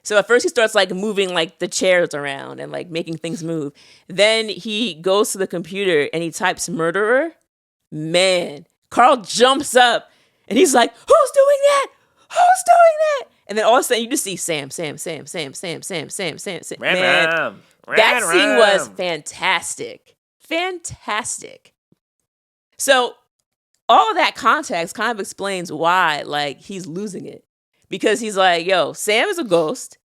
So at first he starts like moving like the chairs around and like making things move. Then he goes to the computer and he types murderer. Man, Carl jumps up and he's like, who's doing that? Who's doing that? And then all of a sudden you just see Sam. Man, that scene was fantastic. Fantastic. So all of that context kind of explains why like he's losing it. Because he's like, yo, Sam is a ghost.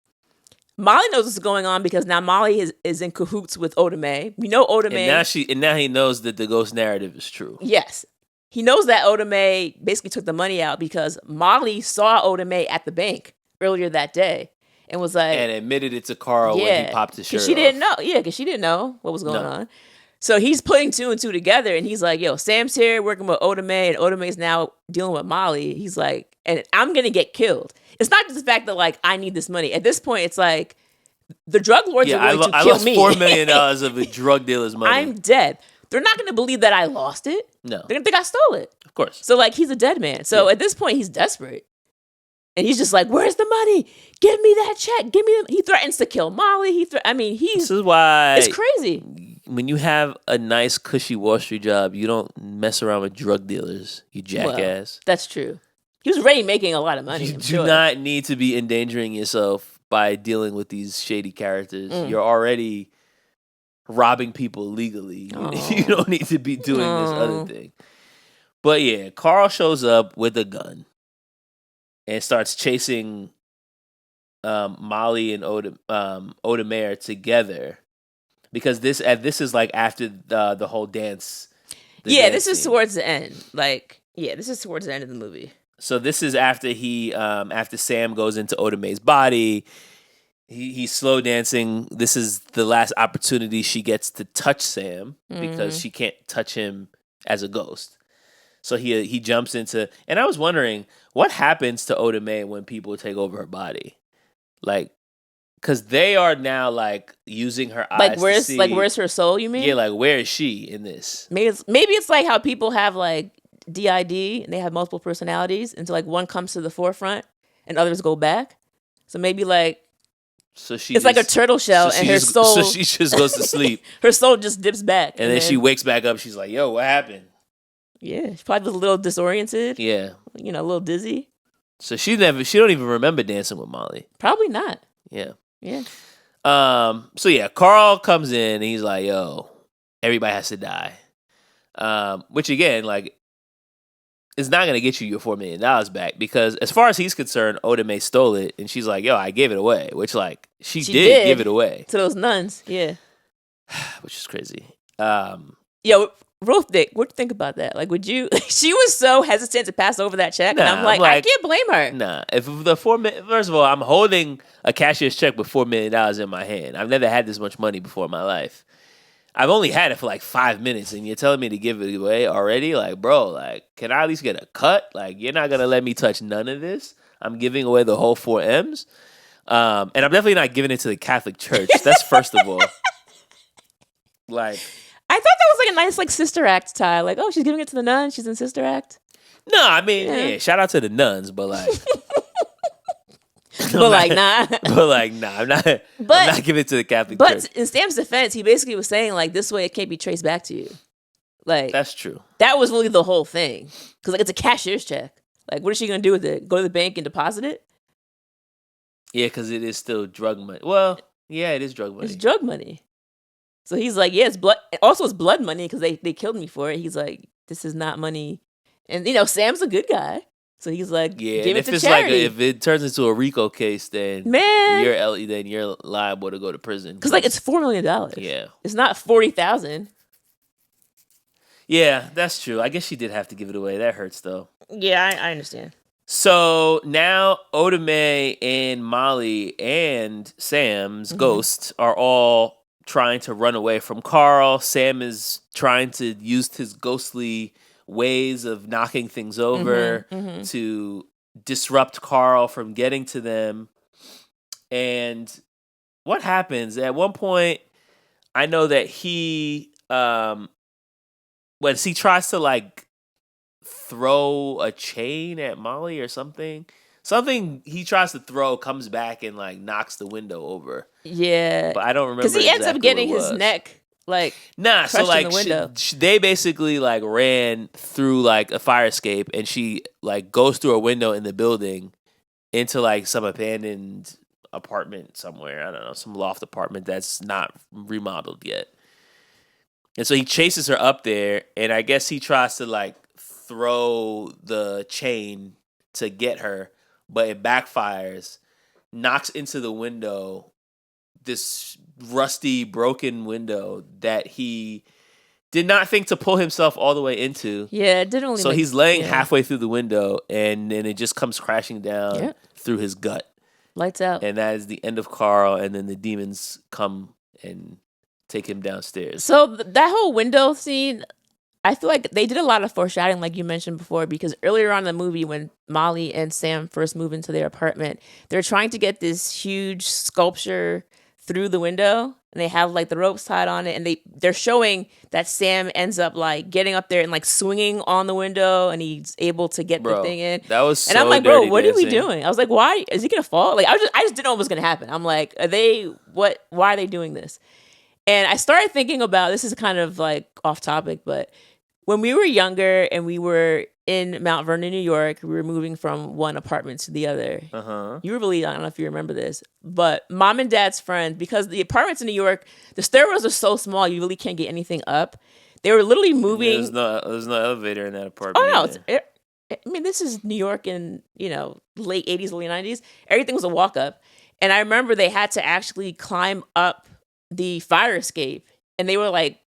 Molly knows what's going on because now Molly is in cahoots with Oda Mae. We know Oda Mae. And now he knows that the ghost narrative is true. Yes. He knows that Oda Mae basically took the money out because Molly saw Oda Mae at the bank earlier that day and was like... And admitted it to Carl when he popped his shirt off. Didn't know. Yeah, because she didn't know what was going on. So he's putting two and two together and he's like, yo, Sam's here working with Oda Mae and Oda Mae's now dealing with Molly. He's like, and I'm going to get killed. It's not just the fact that like, I need this money. At this point, it's like, the drug lords are going to kill me. I lost $4 million of a drug dealer's money. I'm dead. They're not going to believe that I lost it. No. They're going to think I stole it. Of course. So like, he's a dead man. So at this point, he's desperate. And he's just like, where's the money? Give me that check. Give me He threatens to kill Molly. This is why... It's crazy. When you have a nice, cushy Wall Street job, you don't mess around with drug dealers, you jackass. Well, that's true. He was already making a lot of money. You do not need to be endangering yourself by dealing with these shady characters. You're already robbing people legally. You don't need to be doing this other thing. But yeah, Carl shows up with a gun and starts chasing Molly and Oda Mae together. Because this is like after the whole dance. This is towards the end. This is towards the end of the movie. So this is after after Sam goes into Oda Mae's body. He's slow dancing. This is the last opportunity she gets to touch Sam because she can't touch him as a ghost. So he jumps into, and I was wondering what happens to Oda Mae when people take over her body, like. Because they are now like using her eyes. Where's her soul? You mean? Yeah, like where is she in this? Maybe it's like how people have like DID and they have multiple personalities, and so like one comes to the forefront and others go back. So maybe like it's like a turtle shell, and her soul. So she just goes to sleep. Her soul just dips back, and then she wakes back up. She's like, "Yo, what happened?" Yeah, she probably was a little disoriented. Yeah, a little dizzy. So she don't even remember dancing with Molly. Probably not. Yeah. Yeah. So yeah, Carl comes in and he's like, yo, everybody has to die. Which again, like, is not gonna get you your $4 million back because as far as he's concerned, Oda Mae stole it and she's like, yo, I gave it away. Which like she did give it away. To those nuns, yeah. Which is crazy. Yo, real thick. What do you think about that? Like, would you? She was so hesitant to pass over that check, and I'm like, I can't blame her. Nah, if the first of all, I'm holding a cashier's check with $4 million in my hand. I've never had this much money before in my life. I've only had it for like 5 minutes, and you're telling me to give it away already? Like, bro, like, can I at least get a cut? Like, you're not gonna let me touch none of this. I'm giving away the whole 4 M's, and I'm definitely not giving it to the Catholic Church. That's first of all. Like. I thought that was like a nice like Sister Act tie. Like, oh, she's giving it to the nuns. She's in Sister Act. No, I mean, yeah, shout out to the nuns, but like, nah. But like, nah, I'm not giving it to the Catholic Church. But in Sam's defense, he basically was saying like, this way it can't be traced back to you. Like, that's true. That was really the whole thing because like it's a cashier's check. Like, what is she gonna do with it? Go to the bank and deposit it? Yeah, because it is still drug money. Well, yeah, it is drug money. It's drug money. So he's like, yeah, it's blood. Also, it's blood money because they killed me for it. He's like, this is not money. And, Sam's a good guy. So he's like, give it to charity. If it turns into a RICO case, then you're liable to go to prison. Because, like, it's $4 million. Yeah. It's not $40,000. Yeah, that's true. I guess she did have to give it away. That hurts, though. Yeah, I understand. So now Oda Mae and Molly and Sam's ghosts are all trying to run away from Carl. Sam is trying to use his ghostly ways of knocking things over to disrupt Carl from getting to them. And what happens? At one point, I know that he when he tries to like throw a chain at Molly or something. Something he tries to throw comes back and like knocks the window over. Yeah, but I don't remember because he ends exactly up getting what it his was. neck like So like in the window. they basically like ran through like a fire escape, and she like goes through a window in the building into like some abandoned apartment somewhere. I don't know, some loft apartment that's not remodeled yet. And so he chases her up there, and I guess he tries to like throw the chain to get her, but it backfires, knocks into the window, this rusty, broken window that he did not think to pull himself all the way into. Yeah, it didn't really So he's laying halfway through the window, and then it just comes crashing down through his gut. Lights out. And that is the end of Carl, and then the demons come and take him downstairs. So that whole window scene, I feel like they did a lot of foreshadowing, like you mentioned before, because earlier on in the movie, when Molly and Sam first move into their apartment, they're trying to get this huge sculpture through the window, and they have like the ropes tied on it, and they're showing that Sam ends up like getting up there and like swinging on the window, and he's able to get the thing in. That was and I'm so like, bro, dirty what are we dancing. doing? I was like, why is he gonna fall? Like I just didn't know what was gonna happen. I'm like, why are they doing this? And I started thinking about, this is kind of like off topic, but when we were younger and we were in Mount Vernon, New York, we were moving from one apartment to the other. You were really, I don't know if you remember this, but mom and dad's friend, because the apartments in New York, the stairwells are so small, you really can't get anything up. They were literally moving. There's no elevator in that apartment. Oh no, I mean, this is New York in, late 80s, early 90s. Everything was a walk up. And I remember they had to actually climb up the fire escape, and they were like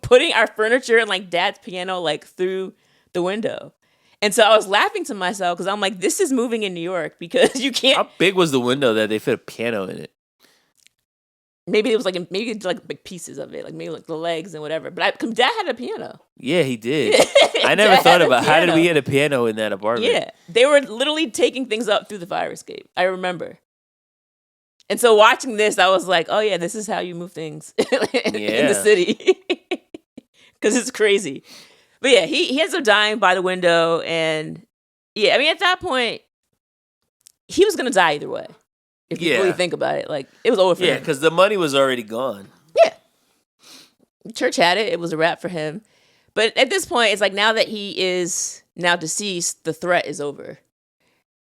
putting our furniture and like dad's piano like through the window. And so I was laughing to myself because I'm like, this is moving in New York, because you can't. How big was the window that they fit a piano in it? Maybe it was like big pieces of it, like maybe like the legs and whatever. But dad had a piano. Yeah, he did. I never thought about how did we get a piano in that apartment. Yeah, they were literally taking things up through the fire escape. I remember. And so watching this, I was like, oh yeah, this is how you move things in the city. Because it's crazy. But yeah, he ends up dying by the window. And yeah, I mean, at that point, he was going to die either way. If you really think about it. Like, it was over for him. Yeah, because the money was already gone. Yeah. Church had it. It was a wrap for him. But at this point, it's like, now that he is now deceased, the threat is over.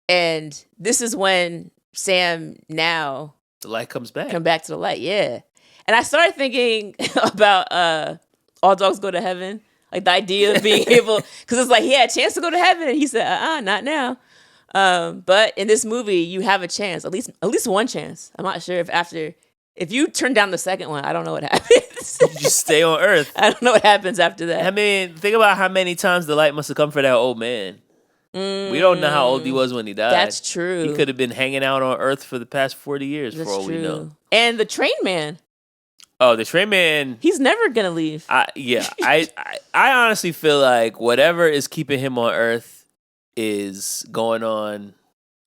And this is when Sam now... The light comes back. Come back to the light, yeah. And I started thinking about All Dogs Go to Heaven. Like the idea of being able... Because it's like he had a chance to go to heaven, and he said, not now. But in this movie, you have a chance. At least one chance. I'm not sure if you turn down the second one, I don't know what happens. You just stay on Earth. I don't know what happens after that. I mean, think about how many times the light must have come for that old man. We don't know how old he was when he died. That's true. He could have been hanging out on Earth for the past 40 years, for all we know. And the train man. Oh, the train man. He's never going to leave. I honestly feel like whatever is keeping him on Earth is going on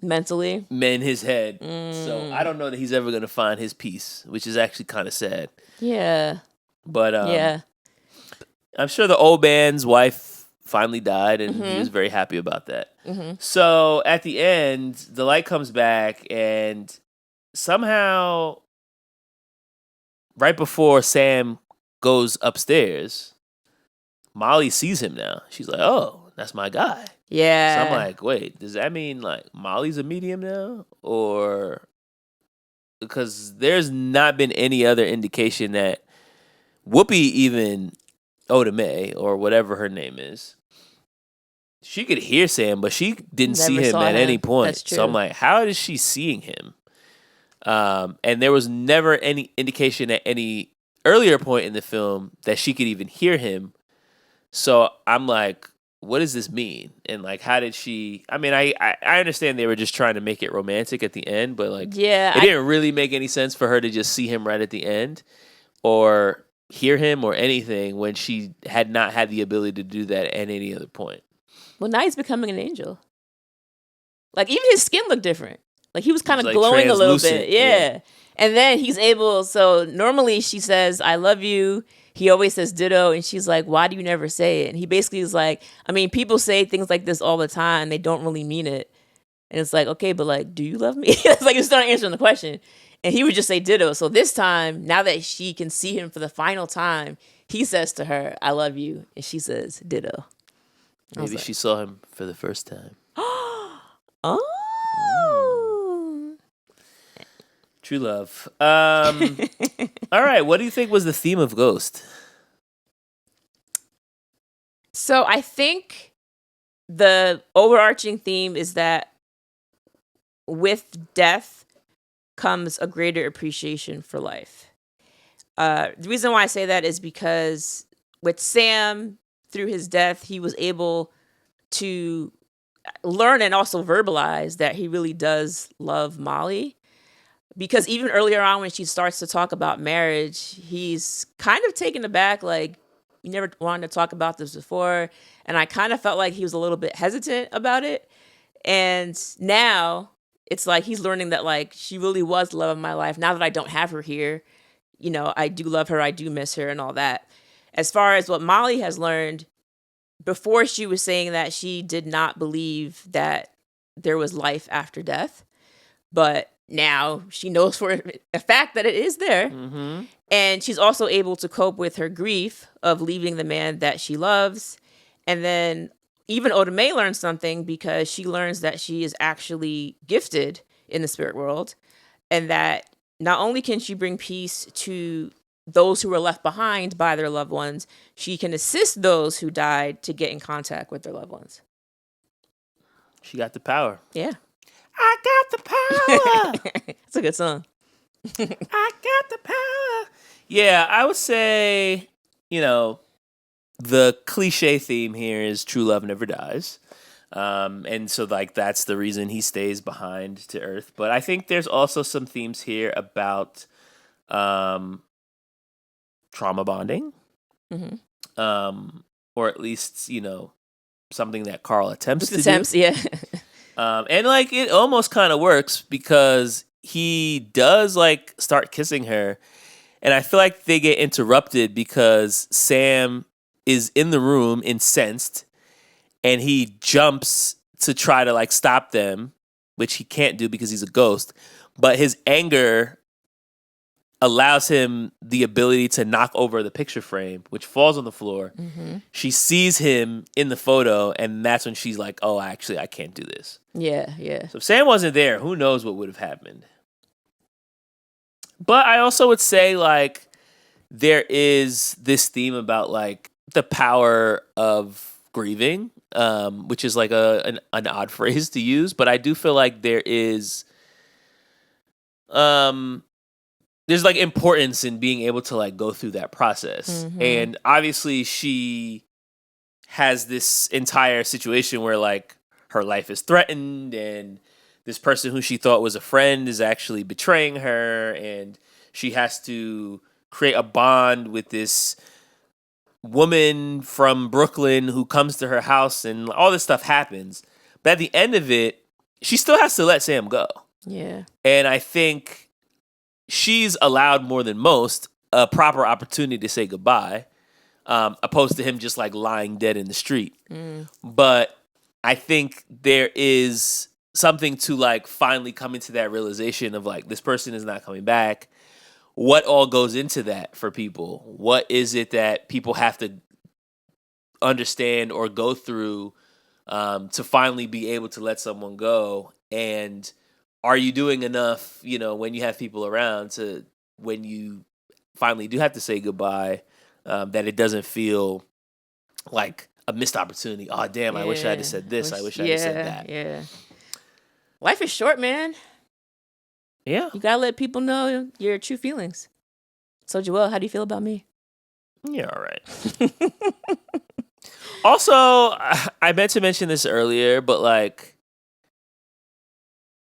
mentally in his head. So I don't know that he's ever going to find his peace, which is actually kind of sad. Yeah. But I'm sure the old man's wife finally died, and he was very happy about that. So at the end, the light comes back, and somehow right before Sam goes upstairs, Molly sees him now. She's like, oh, that's my guy. Yeah. So I'm like, wait, does that mean like Molly's a medium now? Or because there's not been any other indication that Whoopi, even Oda Mae or whatever her name is, she could hear Sam, but she didn't see him at any point. That's true. So I'm like, how is she seeing him? And there was never any indication at any earlier point in the film that she could even hear him. So I'm like, what does this mean? And like, how did she? I mean, I understand they were just trying to make it romantic at the end, but like, it didn't really make any sense for her to just see him right at the end, or hear him or anything when she had not had the ability to do that at any other point. Well, now he's becoming an angel. Like, even his skin looked different. Like, he was kind of like glowing a little translucent, bit. Yeah. And then he's able, so normally she says, I love you. he always says ditto, and she's like, why do you never say it? And he basically is like, I mean, people say things like this all the time. They don't really mean it. And it's like, okay, but like, do you love me? It's like, it's not answering the question. And he would just say ditto. So this time, now that she can see him for the final time, he says to her, I love you. And she says ditto. Maybe she saw him for the first time. Oh. True love. All right. What do you think was the theme of Ghost? So I think the overarching theme is that with death comes a greater appreciation for life. The reason why I say that is because with Sam, through his death, he was able to learn and also verbalize that he really does love Molly. Because even earlier on when she starts to talk about marriage, he's kind of taken aback, like, you never wanted to talk about this before. And I kind of felt like he was a little bit hesitant about it. And now it's like he's learning that, like, she really was the love of my life. Now that I don't have her here, you know, I do love her, I do miss her and all that. As far as what Molly has learned, before she was saying that she did not believe that there was life after death. But now she knows for a fact that it is there. Mm-hmm. And she's also able to cope with her grief of leaving the man that she loves. And then even Oda Mae learns something because she learns that she is actually gifted in the spirit world. And that not only can she bring peace to those who were left behind by their loved ones, she can assist those who died to get in contact with their loved ones. She got the power. Yeah. I got the power. It's a good song. I got the power. Yeah, I would say, you know, the cliche theme here is true love never dies. And so, like, that's the reason he stays behind to Earth. But I think there's also some themes here about trauma bonding. Mm-hmm. Or at least, you know, something that Carl attempts to do. Yeah. And, like, it almost kind of works because he does, like, start kissing her. And I feel like they get interrupted because Sam is in the room, incensed, and he jumps to try to, like, stop them, which he can't do because he's a ghost. But his anger allows him the ability to knock over the picture frame, which falls on the floor. Mm-hmm. She sees him in the photo, and that's when she's like, oh, actually, I can't do this. Yeah, yeah. So if Sam wasn't there, who knows what would have happened. But I also would say, like, there is this theme about, like, the power of grieving, which is, like, an odd phrase to use. But I do feel like there is... there's, like, importance in being able to, like, go through that process. Mm-hmm. And obviously she has this entire situation where, like, her life is threatened and this person who she thought was a friend is actually betraying her, and she has to create a bond with this woman from Brooklyn who comes to her house, and all this stuff happens. But at the end of it, she still has to let Sam go. Yeah. And I think she's allowed more than most a proper opportunity to say goodbye, opposed to him just, like, lying dead in the street. But I think there is something to, like, finally coming to that realization of, like, this person is not coming back. What all goes into that for people? What is it that people have to understand or go through to finally be able to let someone go? And are you doing enough, you know, when you have people around to, when you finally do have to say goodbye, that it doesn't feel like a missed opportunity? Oh, damn, I wish I had said this. I wish I had said that. Yeah. Life is short, man. Yeah. You gotta let people know your true feelings. So, Joel, how do you feel about me? Yeah, all right. Also, I meant to mention this earlier, but, like,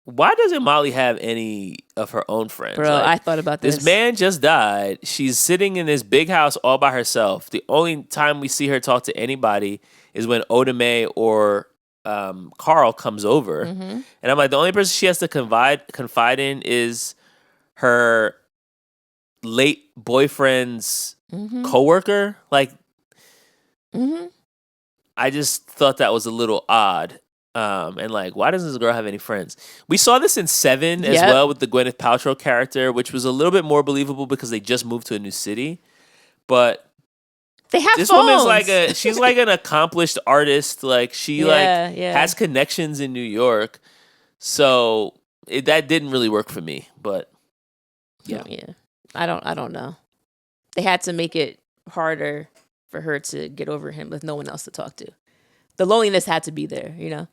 why doesn't Molly have any of her own friends? Bro, like, I thought about this. This man just died. She's sitting in this big house all by herself. The only time we see her talk to anybody is when Oda Mae or Carl comes over. Mm-hmm. And I'm like, the only person she has to confide in is her, late boyfriend's Mm-hmm. coworker. Like, Mm-hmm. I just thought that was a little odd. And like, why doesn't this girl have any friends? We saw this in Seven as Yep. well with the Gwyneth Paltrow character, which was a little bit more believable because they just moved to a new city. But They have this phones. woman's she's like an accomplished artist. Like she Yeah. has connections in New York. So that didn't really work for me. But yeah. I don't know. They had to make it harder for her to get over him with no one else to talk to. The loneliness had to be there, you know?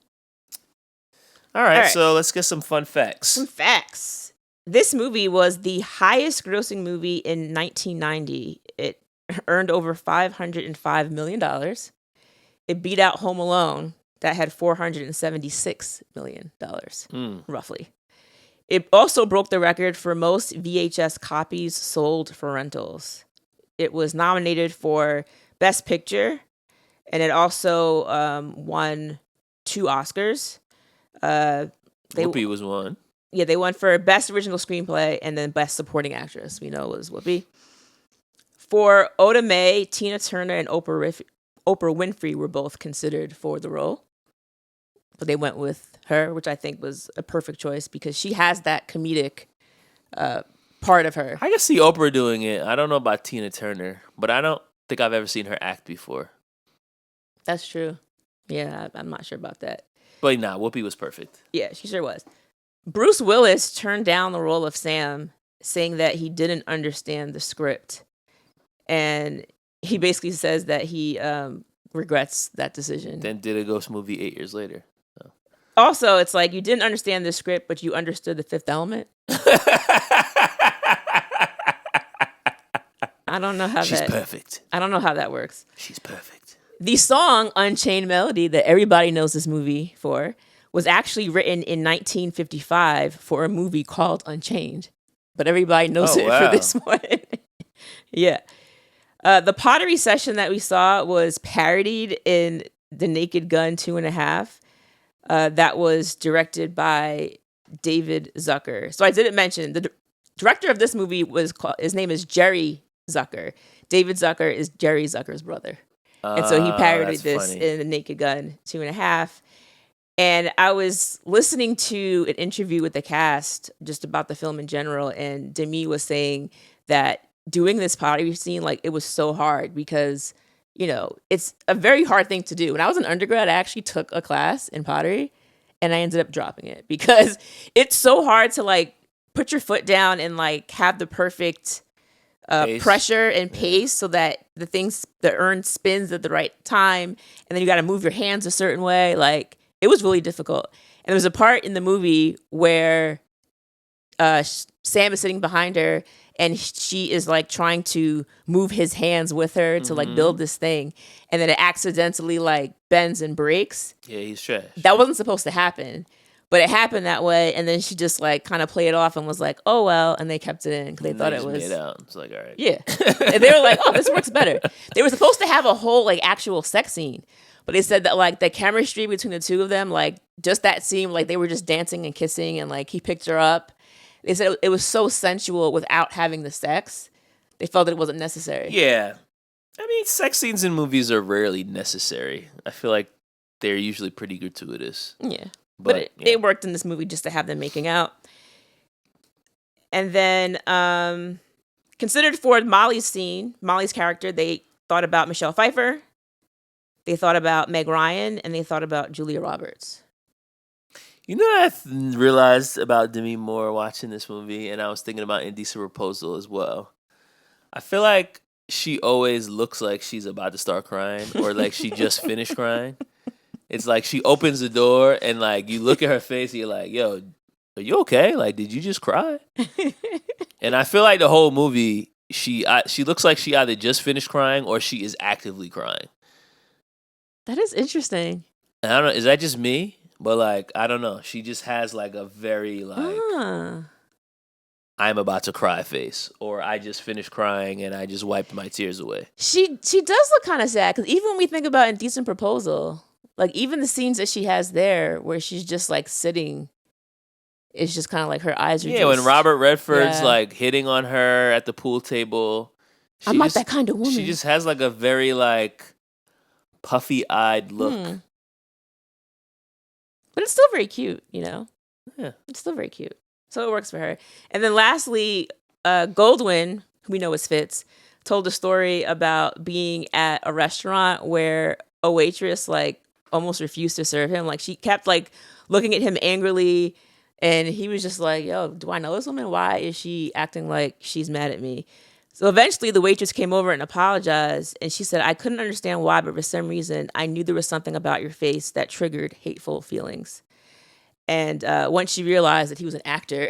All right, All right. so let's get some fun facts. Some facts. This movie was the highest grossing movie in 1990. It earned over $505 million. It beat out Home Alone, that had $476 million, roughly. It also broke the record for most VHS copies sold for rentals. It was nominated for Best Picture, and it also won 2 Oscars. Whoopi was one. Yeah, they won for Best Original Screenplay and then Best Supporting Actress. We know it was Whoopi. For Oda Mae, Tina Turner, and Oprah Winfrey were both considered for the role. But they went with her, which I think was a perfect choice because she has that comedic part of her. I can see Oprah doing it. I don't know about Tina Turner, but I don't think I've ever seen her act before. That's true. Yeah, I'm not sure about that. But nah, Whoopi was perfect. Yeah, she sure was. Bruce Willis turned down the role of Sam, saying that he didn't understand the script. And he basically says that he regrets that decision. Then did a ghost movie 8 years later. So. Also, it's like you didn't understand the script, but you understood the Fifth Element. I don't know how She's perfect. I don't know how that works. She's perfect. The song Unchained Melody that everybody knows this movie for was actually written in 1955 for a movie called Unchained. But everybody knows it for this one. Yeah. The pottery session that we saw was parodied in The Naked Gun 2.5. That was directed by David Zucker. So I didn't mention the director of this movie his name is Jerry Zucker. David Zucker is Jerry Zucker's brother. And so he parodied this in The Naked Gun 2.5. And I was listening to an interview with the cast just about the film in general. And Demi was saying that doing this pottery scene, like, it was so hard because, you know, it's a very hard thing to do. When I was an undergrad, I actually took a class in pottery and I ended up dropping it because it's so hard to, like, put your foot down and, like, have the perfect pressure and pace so that the urn spins at the right time. And then you got to move your hands a certain way. Like, it was really difficult. And there was a part in the movie where Sam is sitting behind her and she is like trying to move his hands with her to like build this thing. And then it accidentally like bends and breaks. Yeah, he's trash. That wasn't supposed to happen, but it happened that way. And then she just like kind of played it off and was like, oh, well. And they kept it in because they thought it was. Made out. It's like, all right. Yeah. And they were like, oh, this works better. They were supposed to have a whole like actual sex scene. But they said that like the chemistry between the two of them, like just that scene, like they were just dancing and kissing and like he picked her up. They said it was so sensual without having the sex. They felt that it wasn't necessary. Yeah. I mean, sex scenes in movies are rarely necessary. I feel like they're usually pretty gratuitous. Yeah. But it worked in this movie just to have them making out. And then considered for Molly's scene, Molly's character, they thought about Michelle Pfeiffer. They thought about Meg Ryan, and they thought about Julia Roberts. You know what I realized about Demi Moore watching this movie, and I was thinking about Indecent Proposal as well. I feel like she always looks like she's about to start crying, or like she just finished crying. It's like she opens the door, and like you look at her face, and you're like, "Yo, are you okay? Like, did you just cry?" And I feel like the whole movie, she looks like she either just finished crying or she is actively crying. That is interesting. And I don't know, is that just me? But like, I don't know. She just has like a very like I'm about to cry face, or I just finished crying and I just wiped my tears away. She does look kind of sad because even when we think about Indecent Proposal, like even the scenes that she has there where she's just like sitting it's just kind of like her eyes are when Robert Redford's Yeah. like hitting on her at the pool table. I'm not that kind of woman. She just has like a very like puffy-eyed look. But it's still very cute, you know? Yeah. It's still very cute. So it works for her. And then lastly, Goldwyn, who we know as Fitz, told a story about being at a restaurant where a waitress like almost refused to serve him. Like she kept like looking at him angrily, and he was just like, yo, do I know this woman? Why is she acting like she's mad at me? So eventually the waitress came over and apologized, and she said, I couldn't understand why, but for some reason I knew there was something about your face that triggered hateful feelings. And once she realized that he was an actor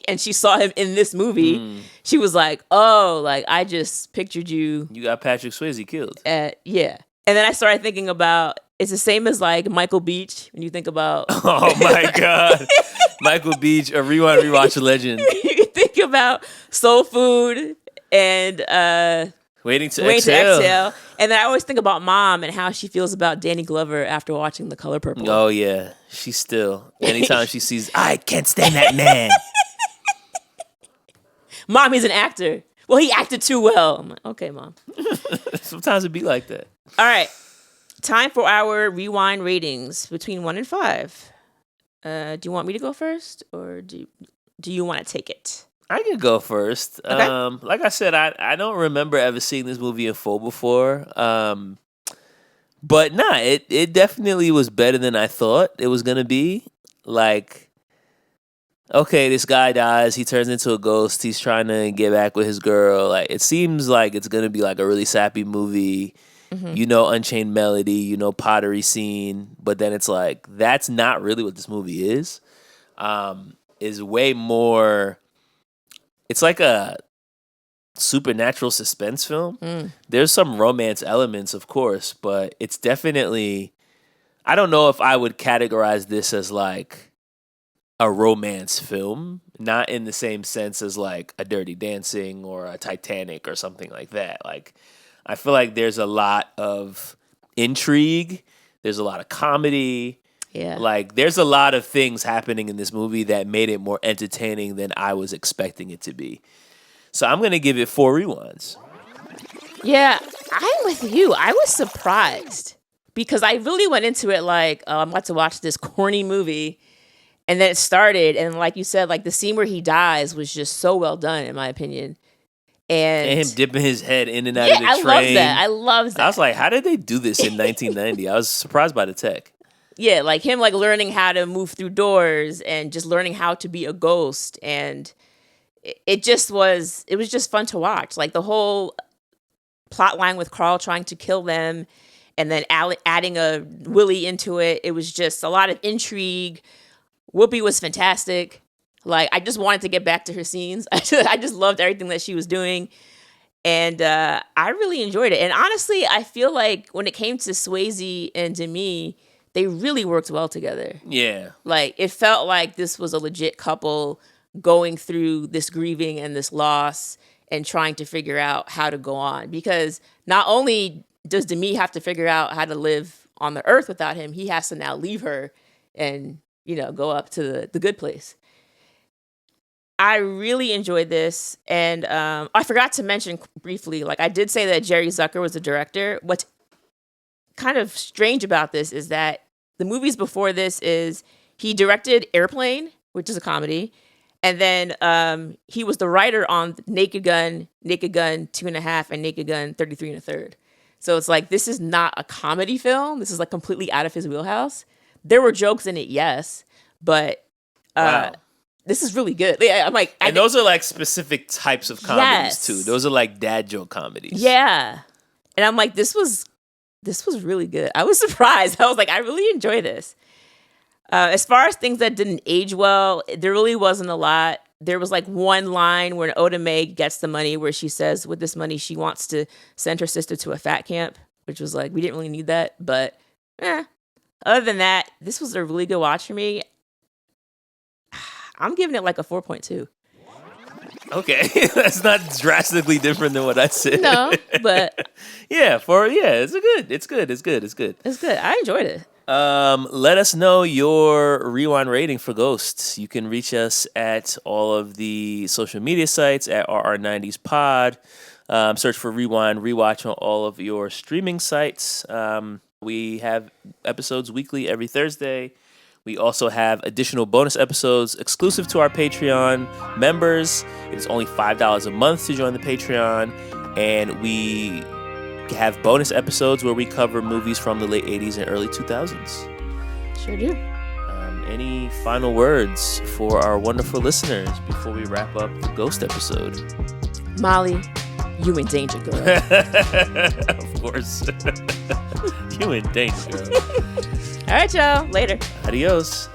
and she saw him in this movie, she was like, oh, like I just pictured you. You got Patrick Swayze killed. Yeah. And then I started thinking about, it's the same as like Michael Beach when you think about. Oh my God. Michael Beach, a rewind, rewatch a legend. You think about Soul Food and Waiting to Exhale. And then I always think about Mom and how she feels about Danny Glover after watching The Color Purple. Oh yeah, she's still. Anytime she sees, I can't stand that man. Mom, he's an actor. Well, he acted too well. I'm like, okay, Mom. Sometimes it be like that. All right, time for our rewind ratings between 1 and 5. Do you want me to go first, or do you want to take it? I can go first. Okay. Like I said, I don't remember ever seeing this movie in full before. But nah, it definitely was better than I thought it was gonna be. Like, okay, this guy dies, he turns into a ghost, he's trying to get back with his girl. Like, it seems like it's gonna be like a really sappy movie. Mm-hmm. You know, Unchained Melody, you know, pottery scene, but then it's like that's not really what this movie is. Is way more. It's like a supernatural suspense film. There's some romance elements, of course, but it's definitely, I don't know if I would categorize this as like a romance film, not in the same sense as like a Dirty Dancing or a Titanic or something like that. Like, I feel like there's a lot of intrigue, there's a lot of comedy. Yeah. Like, there's a lot of things happening in this movie that made it more entertaining than I was expecting it to be. So I'm going to give it 4 rewinds. Yeah, I'm with you. I was surprised because I really went into it like, oh, I'm about to watch this corny movie. And then it started. And like you said, like the scene where he dies was just so well done, in my opinion. And him dipping his head in and out of the train. I love that. I was like, how did they do this in 1990? I was surprised by the tech. Yeah, like him like learning how to move through doors and just learning how to be a ghost. And it was just fun to watch. Like the whole plot line with Carl trying to kill them and then adding a Willie into it. It was just a lot of intrigue. Whoopi was fantastic. Like, I just wanted to get back to her scenes. I just loved everything that she was doing. And I really enjoyed it. And honestly, I feel like when it came to Swayze and Demi, they really worked well together. Yeah. Like, it felt like this was a legit couple going through this grieving and this loss and trying to figure out how to go on. Because not only does Demi have to figure out how to live on the earth without him, he has to now leave her and, you know, go up to the good place. I really enjoyed this. And I forgot to mention briefly, like I did say that Jerry Zucker was the director. What's kind of strange about this is that the movies before this is he directed Airplane, which is a comedy. And then he was the writer on Naked Gun 2.5, and Naked Gun 33 1/3. So it's like, this is not a comedy film. This is like completely out of his wheelhouse. There were jokes in it, yes, but Wow. This is really good. Yeah, I'm like, And those are like specific types of comedies Yes. too. Those are like dad joke comedies. yeah. And I'm like, this was really good. I was surprised. I was like, I really enjoy this. As far as things that didn't age well, there really wasn't a lot. There was like one line where Oda Mae gets the money where she says with this money, she wants to send her sister to a fat camp, which was like, we didn't really need that. But other than that, this was a really good watch for me. I'm giving it like a 4.2. Okay. That's not drastically different than what I said. No, but it's good. It's good. it's good. I enjoyed it. Let us know your rewind rating for Ghosts. You can reach us at all of the social media sites at RR90s Pod. Search for Rewind Rewatch on all of your streaming sites. We have episodes weekly every Thursday. We also have additional bonus episodes exclusive to our Patreon members. It is only $5 a month to join the Patreon. And we have bonus episodes where we cover movies from the late 80s and early 2000s. Sure do. Any final words for our wonderful listeners before we wrap up the Ghost episode? Molly, you in danger, girl. Of course. You in danger, girl. All right, y'all. Later. Adios.